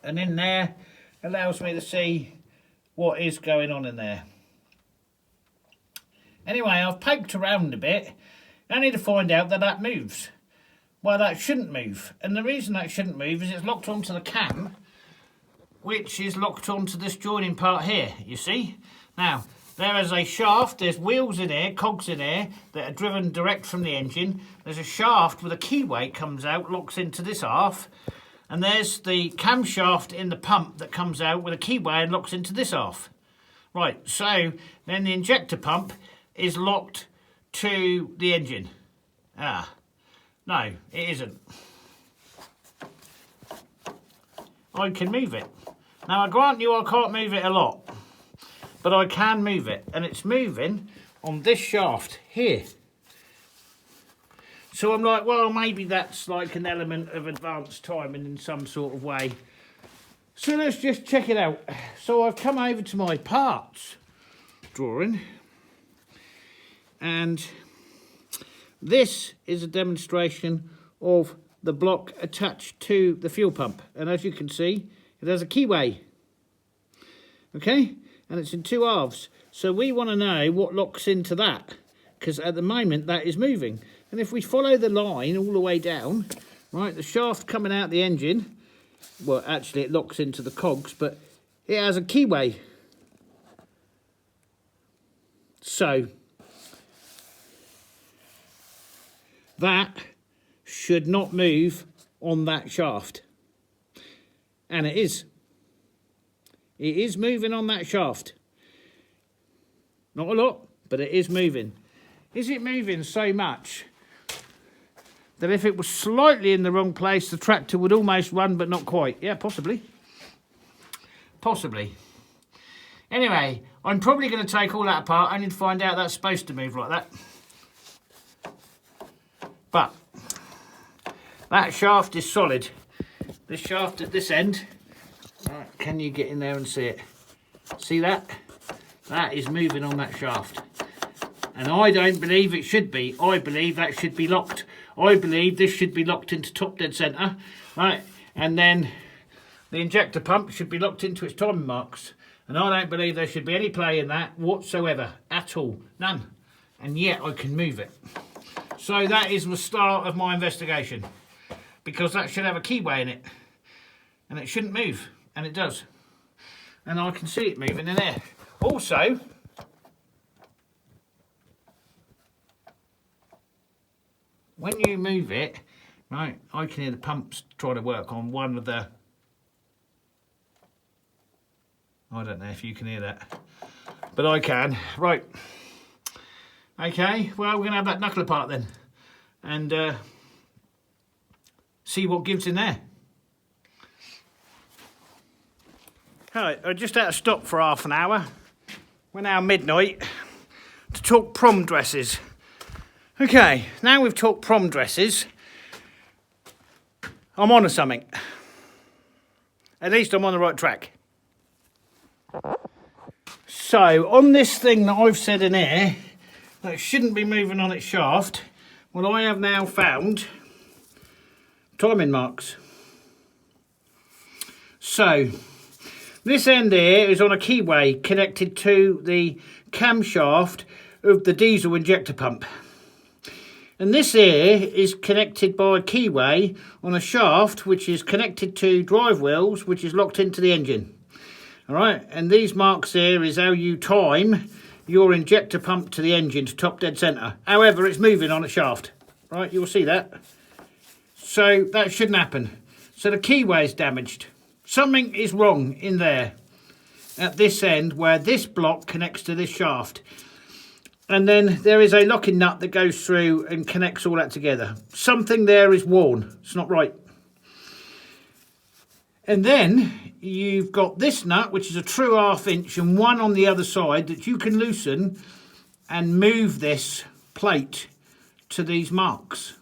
And in there allows me to see what is going on in there. Anyway, I've poked around a bit, only to find out that that moves. Well, that shouldn't move. And the reason that shouldn't move is it's locked onto the cam, which is locked onto this joining part here, you see? Now, there is a shaft, there's wheels in here, cogs in here, that are driven direct from the engine. There's a shaft with a keyway comes out, locks into this half. And there's the camshaft in the pump that comes out with a keyway and locks into this half. Right, so then the injector pump is locked to the engine. No, it isn't. I can move it. Now I grant you I can't move it a lot, but I can move it, and it's moving on this shaft here. So I'm like, well, maybe that's like an element of advanced timing in some sort of way. So let's just check it out. So I've come over to my parts drawing, and this is a demonstration of the block attached to the fuel pump. And as you can see, it has a keyway. Okay? And it's in 2 halves. So we want to know what locks into that, because at the moment that is moving. And if we follow the line all the way down, right, the shaft coming out the engine, well, actually it locks into the cogs, but it has a keyway. So that should not move on that shaft. And it is. It is moving on that shaft. Not a lot, but it is moving. Is it moving so much that if it was slightly in the wrong place, the tractor would almost run, but not quite? Yeah, possibly. Possibly. Anyway, I'm probably going to take all that apart only to find out that's supposed to move like that. But that shaft is solid. This shaft at this end, right, can you get in there and see it? See that? That is moving on that shaft. And I don't believe it should be. I believe that should be locked. I believe this should be locked into top dead centre, right? And then the injector pump should be locked into its timing marks. And I don't believe there should be any play in that whatsoever, at all. None. And yet I can move it. So that is the start of my investigation, because that should have a keyway in it, and it shouldn't move, and it does. And I can see it moving in there. Also, when you move it, right, I can hear the pumps trying to work on one of the, I don't know if you can hear that, but I can. Right, Okay, well, we're going to have that knuckle apart then. And see what gives in there. Alright, I just had to stop for half an hour. We're now midnight to talk prom dresses. Okay, now we've talked prom dresses, I'm on to something. At least I'm on the right track. So, on this thing that I've said in here, that shouldn't be moving on its shaft, well, I have now found timing marks. So, this end here is on a keyway connected to the camshaft of the diesel injector pump. And this here is connected by a keyway on a shaft which is connected to drive wheels, which is locked into the engine. Alright, and these marks here is how you time your injector pump to the engine to top dead centre. However, it's moving on a shaft. Right, you'll see that. So that shouldn't happen. So the keyway is damaged. Something is wrong in there at this end where this block connects to this shaft. And then there is a locking nut that goes through and connects all that together. Something there is worn. It's not right. And then you've got this nut, which is a true 1/2 inch, and one on the other side that you can loosen and move this plate to these marks.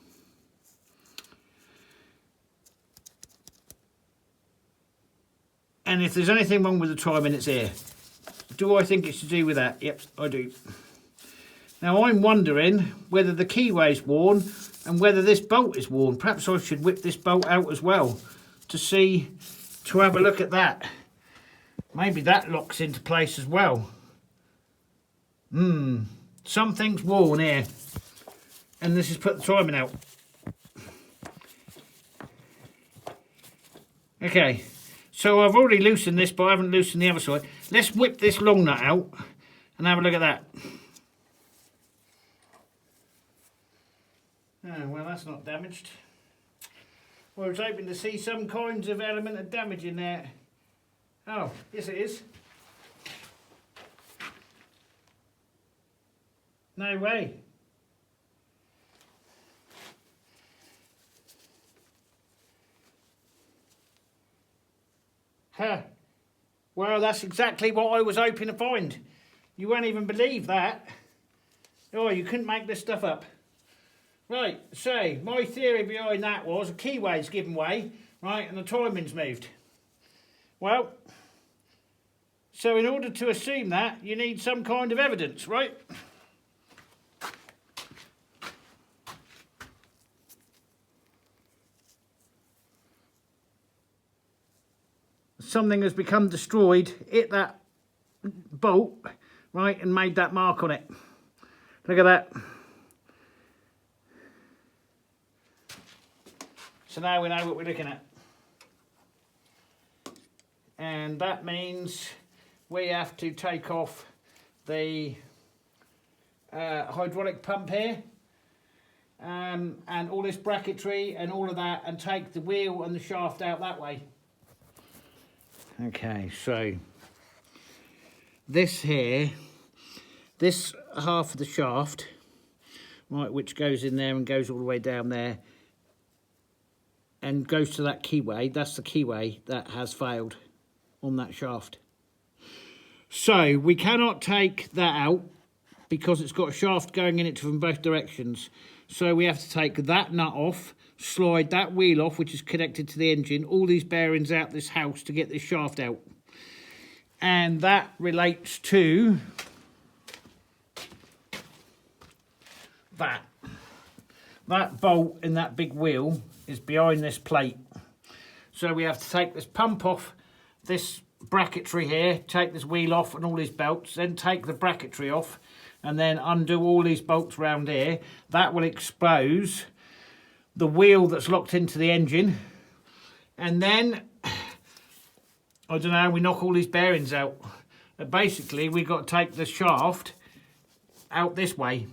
And if there's anything wrong with the timing, it's here. Do I think it's to do with that? Yep, I do. Now I'm wondering whether the keyway's worn and whether this bolt is worn. Perhaps I should whip this bolt out as well to have a look at that. Maybe that locks into place as well. Something's worn here. And this has put the timing out. Okay. So I've already loosened this, but I haven't loosened the other side. Let's whip this long nut out and have a look at that. Oh, well, that's not damaged. Well, I was hoping to see some kinds of element of damage in there. Oh, yes it is. No way. Huh. Well, that's exactly what I was hoping to find. You won't even believe that. Oh, you couldn't make this stuff up. Right, so my theory behind that was a keyway's given way, right, and the timing's moved. Well, so in order to assume that, you need some kind of evidence, right? Something has become destroyed, hit that bolt, right, and made that mark on it. Look at that. So now we know what we're looking at. And that means we have to take off the hydraulic pump here and all this bracketry and all of that, and take the wheel and the shaft out that way. Okay, so this here, this half of the shaft, right, which goes in there and goes all the way down there and goes to that keyway, that's the keyway that has failed on that shaft. So we cannot take that out because it's got a shaft going in it from both directions. So we have to take that nut off, slide that wheel off, which is connected to the engine, all these bearings out this house to get this shaft out. And that relates to that. That bolt in that big wheel is behind this plate. So we have to take this pump off, this bracketry here, take this wheel off and all these belts, then take the bracketry off and then undo all these bolts around here. That will expose the wheel that's locked into the engine, and then I don't know, we knock all these bearings out. But basically we've got to take the shaft out this way.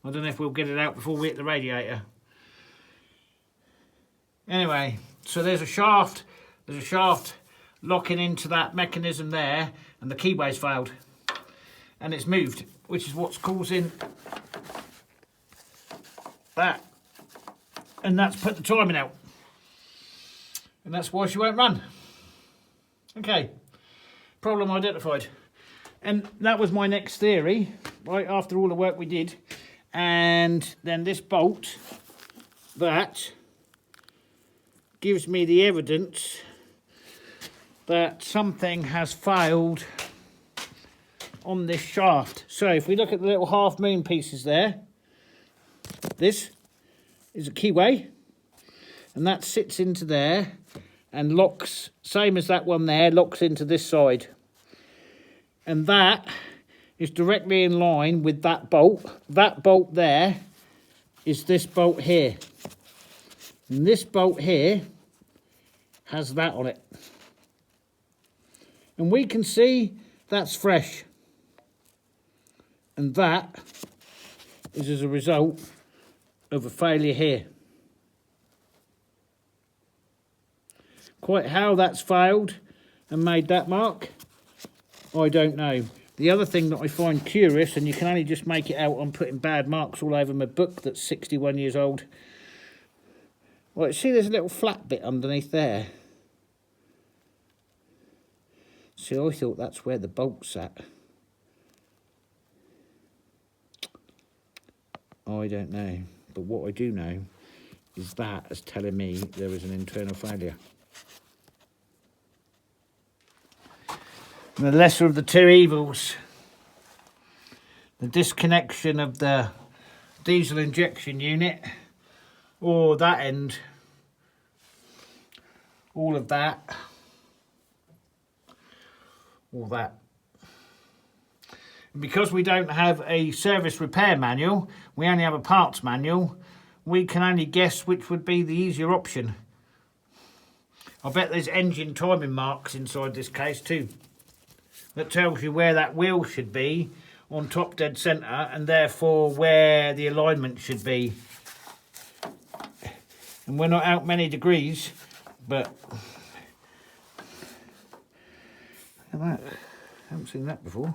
I don't know if we'll get it out before we hit the radiator. Anyway, so there's a shaft locking into that mechanism there, and the keyway's failed. and it's moved, which is what's causing that. And that's put the timing out. And that's why she won't run. Okay, problem identified. And that was my next theory, right after all the work we did. And then this bolt, that gives me the evidence that something has failed on this shaft. So if we look at the little half moon pieces there, this is a keyway, and that sits into there and locks, same as that one there, locks into this side. And that is directly in line with that bolt. That bolt there is this bolt here. And this bolt here has that on it. And we can see that's fresh. And that is as a result of a failure here. Quite how that's failed and made that mark, I don't know. The other thing that I find curious, and you can only just make it out on putting bad marks all over my book that's 61 years old. Well, see there's a little flat bit underneath there. See, I thought that's where the bolt sat. I don't know. But what I do know is that is telling me there is an internal failure. And the lesser of the two evils, the disconnection of the diesel injection unit, or that end, all of that, all that. And because we don't have a service repair manual, we only have a parts manual, we can only guess which would be the easier option. I bet there's engine timing marks inside this case too. That tells you where that wheel should be on top dead centre, and therefore where the alignment should be. And we're not out many degrees, but look at that. I haven't seen that before.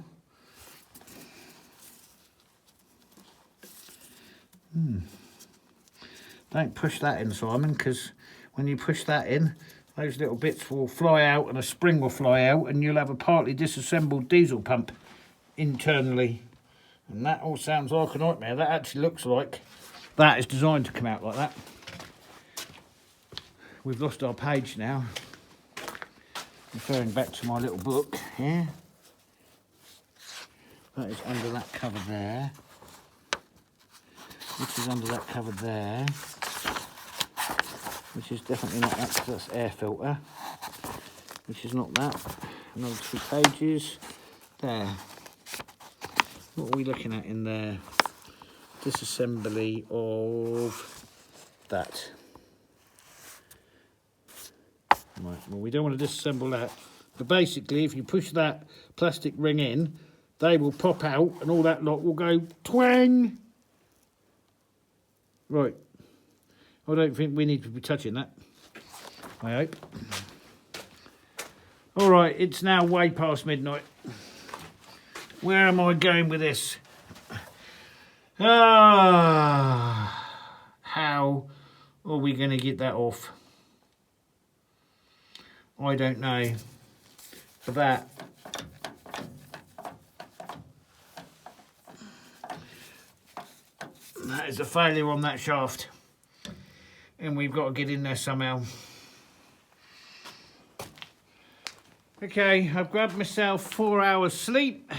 Don't push that in, Simon, because when you push that in, those little bits will fly out and a spring will fly out, and you'll have a partly disassembled diesel pump internally. And that all sounds like a nightmare. That actually looks like that is designed to come out like that. We've lost our page now. Referring back to my little book here. That is under that cover there. Which is under that cover there. Which is definitely not that, because that's air filter. Which is not that. Another 2 pages. There. What are we looking at in there? Disassembly of that. Right, well, we don't want to disassemble that. But basically, if you push that plastic ring in, they will pop out and all that lot will go twang. Right. I don't think we need to be touching that. I hope. All right, it's now way past midnight. Where am I going with this? How are we going to get that off? I don't know. For that. That is a failure on that shaft. And we've got to get in there somehow. Okay, I've grabbed myself 4 hours sleep.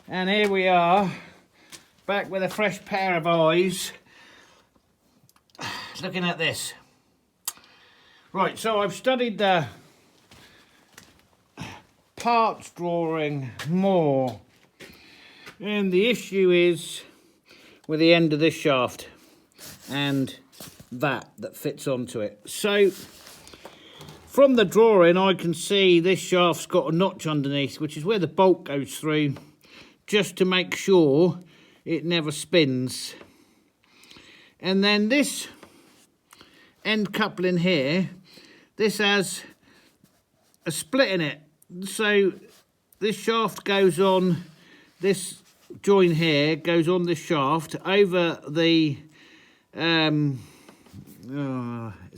And here we are. Back with a fresh pair of eyes. Looking at this. Right, so I've studied the parts drawing more. And the issue is with the end of this shaft. And that fits onto it. So from the drawing I can see this shaft's got a notch underneath, which is where the bolt goes through, just to make sure it never spins. And then this end coupling here, this has a split in it, so this shaft goes on this joint here goes on the shaft over the it's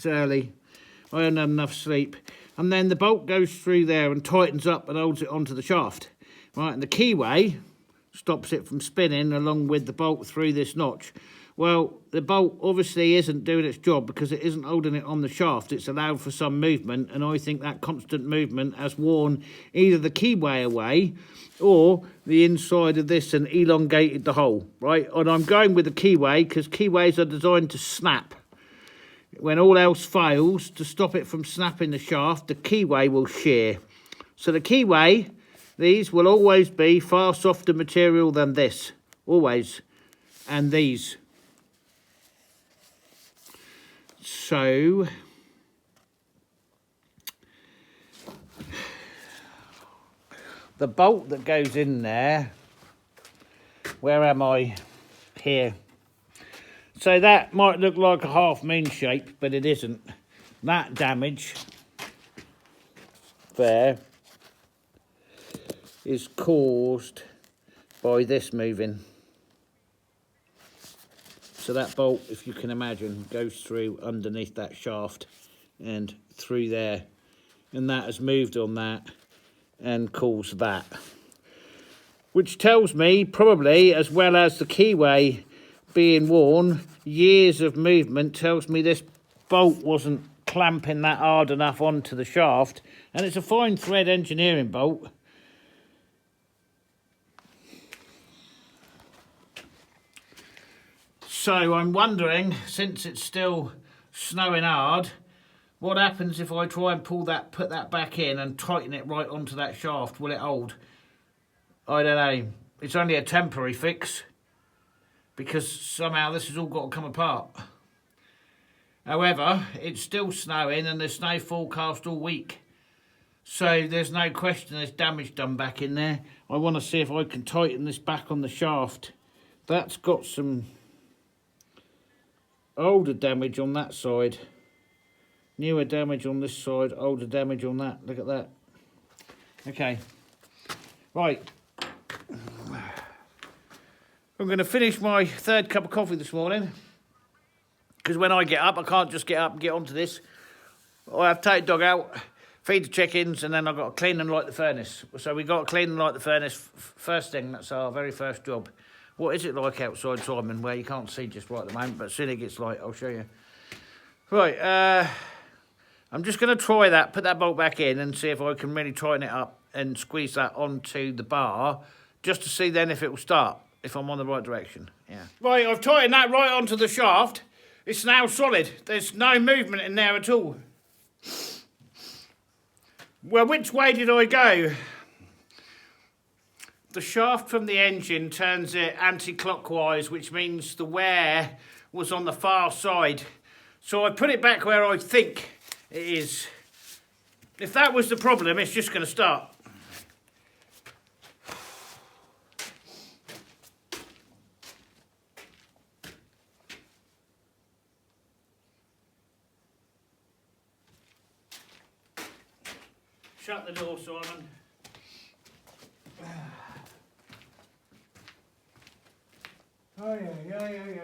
early, I haven't had enough sleep, and then the bolt goes through there and tightens up and holds it onto the shaft, right? And the keyway stops it from spinning along with the bolt through this notch. Well, the bolt obviously isn't doing its job because it isn't holding it on the shaft. It's allowed for some movement, and I think that constant movement has worn either the keyway away or the inside of this and elongated the hole, right? And I'm going with the keyway because keyways are designed to snap. When all else fails, to stop it from snapping the shaft, the keyway will shear. So the keyway, these will always be far softer material than this, always, and these. So the bolt that goes in there, where am I? Here. So that might look like a half moon shape, but it isn't. That damage there is caused by this moving. So that bolt, if you can imagine, goes through underneath that shaft and through there. And that has moved on that and caused that. Which tells me, probably, as well as the keyway being worn, years of movement tells me this bolt wasn't clamping that hard enough onto the shaft. And it's a fine thread engineering bolt. So I'm wondering, since it's still snowing hard, what happens if I try and put that back in and tighten it right onto that shaft? Will it hold? I don't know. It's only a temporary fix because somehow this has all got to come apart. However, it's still snowing and there's snow forecast all week. So there's no question there's damage done back in there. I want to see if I can tighten this back on the shaft. That's got some older damage on that side, newer damage on this side, older damage on that. Look at that. Okay, right, I'm going to finish my third cup of coffee this morning because when I get up I can't just get up and get onto this. I have to take the dog out, feed the chickens, and then I've got to clean and light the furnace. So we got to clean and light the furnace first thing. That's our very first job. What is it like outside, Simon, where you can't see just right at the moment, but as soon as it gets light, I'll show you. Right, I'm just going to try that, put that bolt back in and see if I can really tighten it up and squeeze that onto the bar, just to see then if it will start, if I'm on the right direction. Yeah. Right, I've tightened that right onto the shaft. It's now solid. There's no movement in there at all. Well, which way did I go? The shaft from the engine turns it anti-clockwise, which means the wear was on the far side. So I put it back where I think it is. If that was the problem, it's just going to start. Shut the door, Simon. Oh yeah. There you go.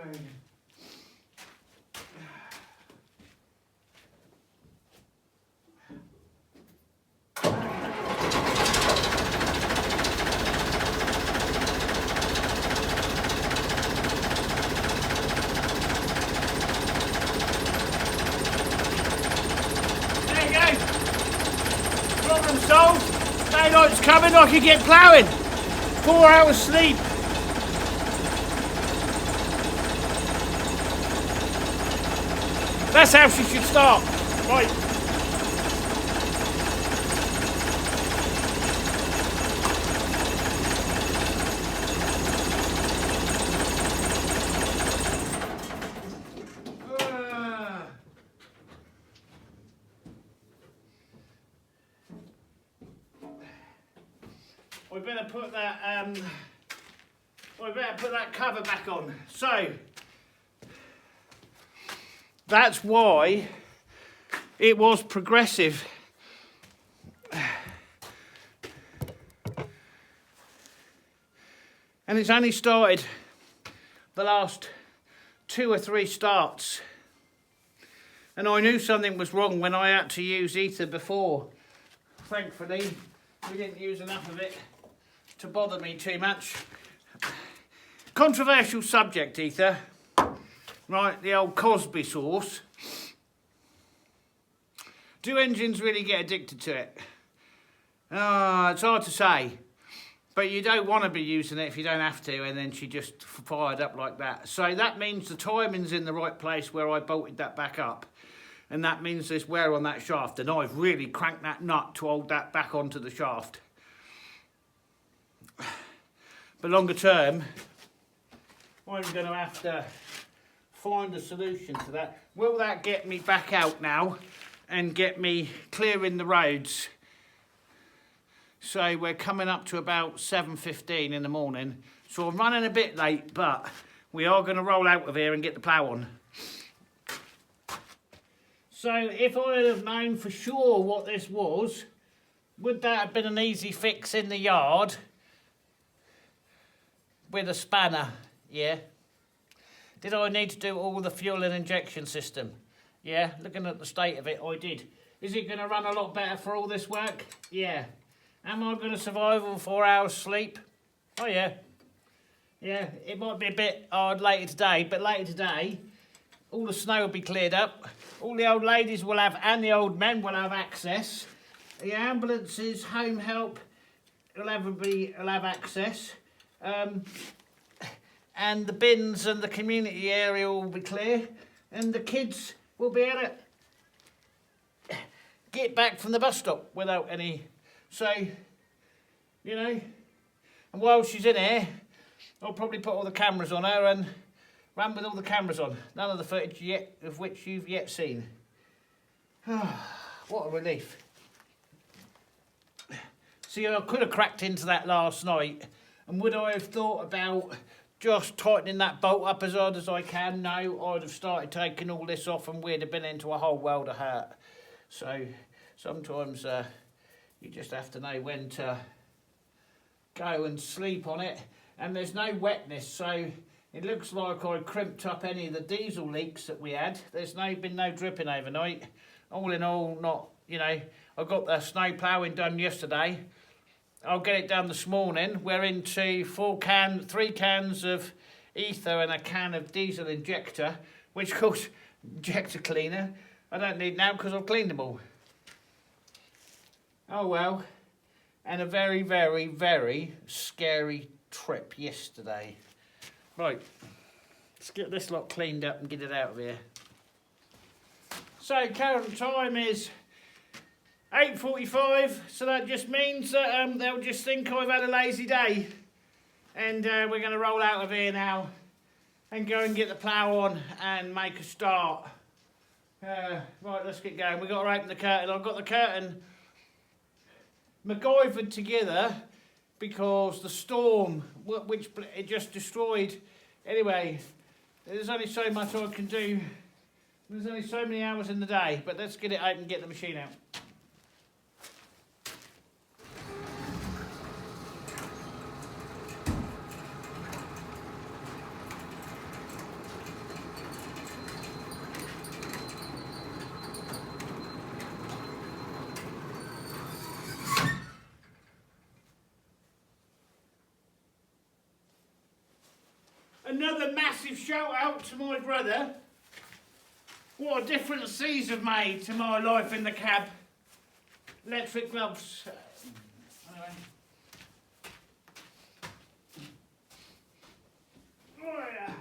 Problem solved. Daylight's coming, I can get ploughing. 4 hours sleep. That's how she should start. Right. We better put that cover back on. So that's why it was progressive. and it's only started the last 2 or 3 starts, and I knew something was wrong when I had to use ether before. Thankfully we didn't use enough of it to bother me too much. Controversial subject, ether. Right, the old Cosby sauce. Do engines really get addicted to it? It's hard to say. But you don't want to be using it if you don't have to, and then she just fired up like that. So that means the timing's in the right place where I bolted that back up. And that means there's wear on that shaft. And I've really cranked that nut to hold that back onto the shaft. But longer term, I'm going to have to find a solution to that. Will that get me back out now and get me clearing the roads? So we're coming up to about 7:15 in the morning. So I'm running a bit late, but we are going to roll out of here and get the plough on. So if I had have known for sure what this was, would that have been an easy fix in the yard with a spanner? Yeah. Did I need to do all the fuel and injection system? Yeah, looking at the state of it, I did. Is it going to run a lot better for all this work? Yeah. Am I going to survive on 4 hours sleep? Oh yeah. Yeah, it might be a bit hard later today, but later today, all the snow will be cleared up. All the old ladies will have, and the old men will have access. The ambulances, home help, will have access. And the bins and the community area will be clear. And the kids will be able to get back from the bus stop without any... So, you know, and while she's in here, I'll probably put all the cameras on her and run with all the cameras on. None of the footage yet of which you've yet seen. What a relief. See, I could have cracked into that last night, and would I have thought about just tightening that bolt up as hard as I can? No, I'd have started taking all this off and we'd have been into a whole world of hurt. So sometimes you just have to know when to go and sleep on it. And there's no wetness, so it looks like I crimped up any of the diesel leaks that we had. There's been no dripping overnight. All in all, not, you know, I got the snow ploughing done yesterday. I'll get it done this morning. We're into 3 cans of ether and a can of diesel injector, which of course, injector cleaner. I don't need now because I've cleaned them all. Oh well, and a very, very, very scary trip yesterday. Right, let's get this lot cleaned up and get it out of here. So current time is 8:45, so that just means that they'll just think I've had a lazy day. And we're going to roll out of here now and go and get the plough on and make a start. Right, let's get going. We've got to open the curtain. I've got the curtain MacGyvered together because the storm, which it just destroyed. Anyway, there's only so much I can do. There's only so many hours in the day, but let's get it open and get the machine out. Another massive shout out to my brother. What a difference these have made to my life in the cab. Electric gloves. Anyway. Oh, yeah.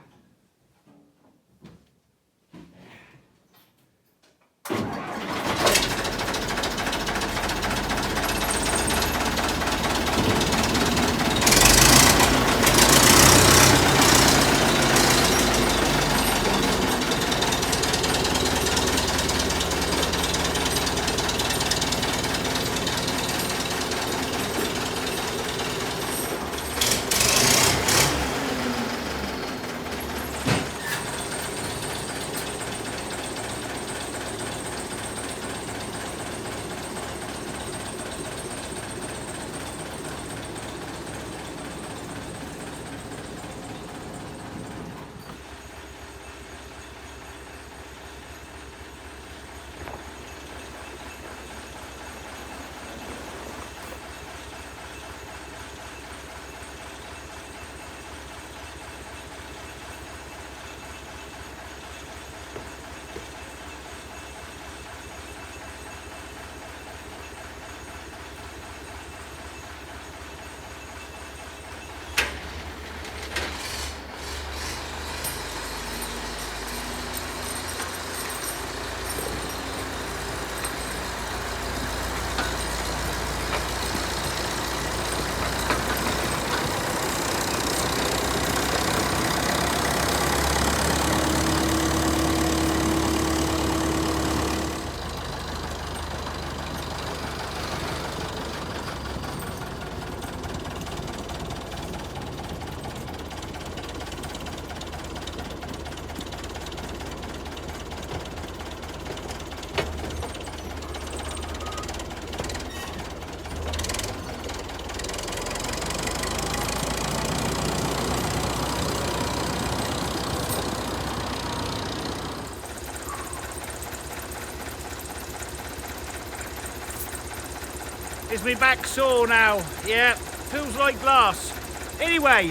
Is my back sore now? Yeah, feels like glass. Anyway,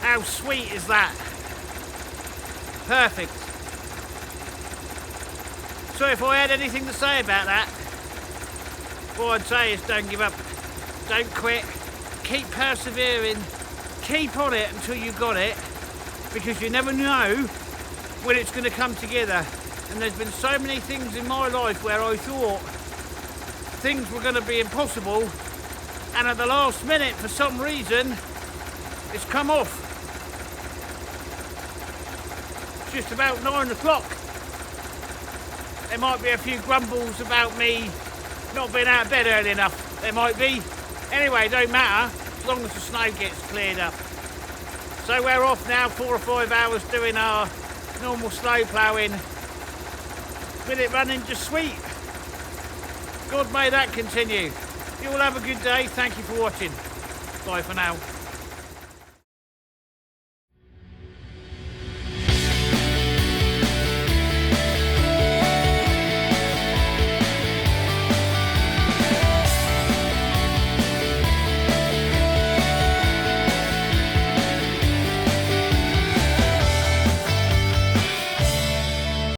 how sweet is that? Perfect. So if I had anything to say about that, what I'd say is don't give up, don't quit, keep persevering, keep on it until you got it, because you never know when it's going to come together. And there's been so many things in my life where I thought things were going to be impossible, and at the last minute, for some reason, it's come off. It's just about 9 o'clock. There might be a few grumbles about me not being out of bed early enough. There might be. Anyway, it don't matter, as long as the snow gets cleared up. So we're off now, 4 or 5 hours doing our normal snow ploughing. With it running just sweet. God may that continue. You all have a good day. Thank you for watching. Bye for now.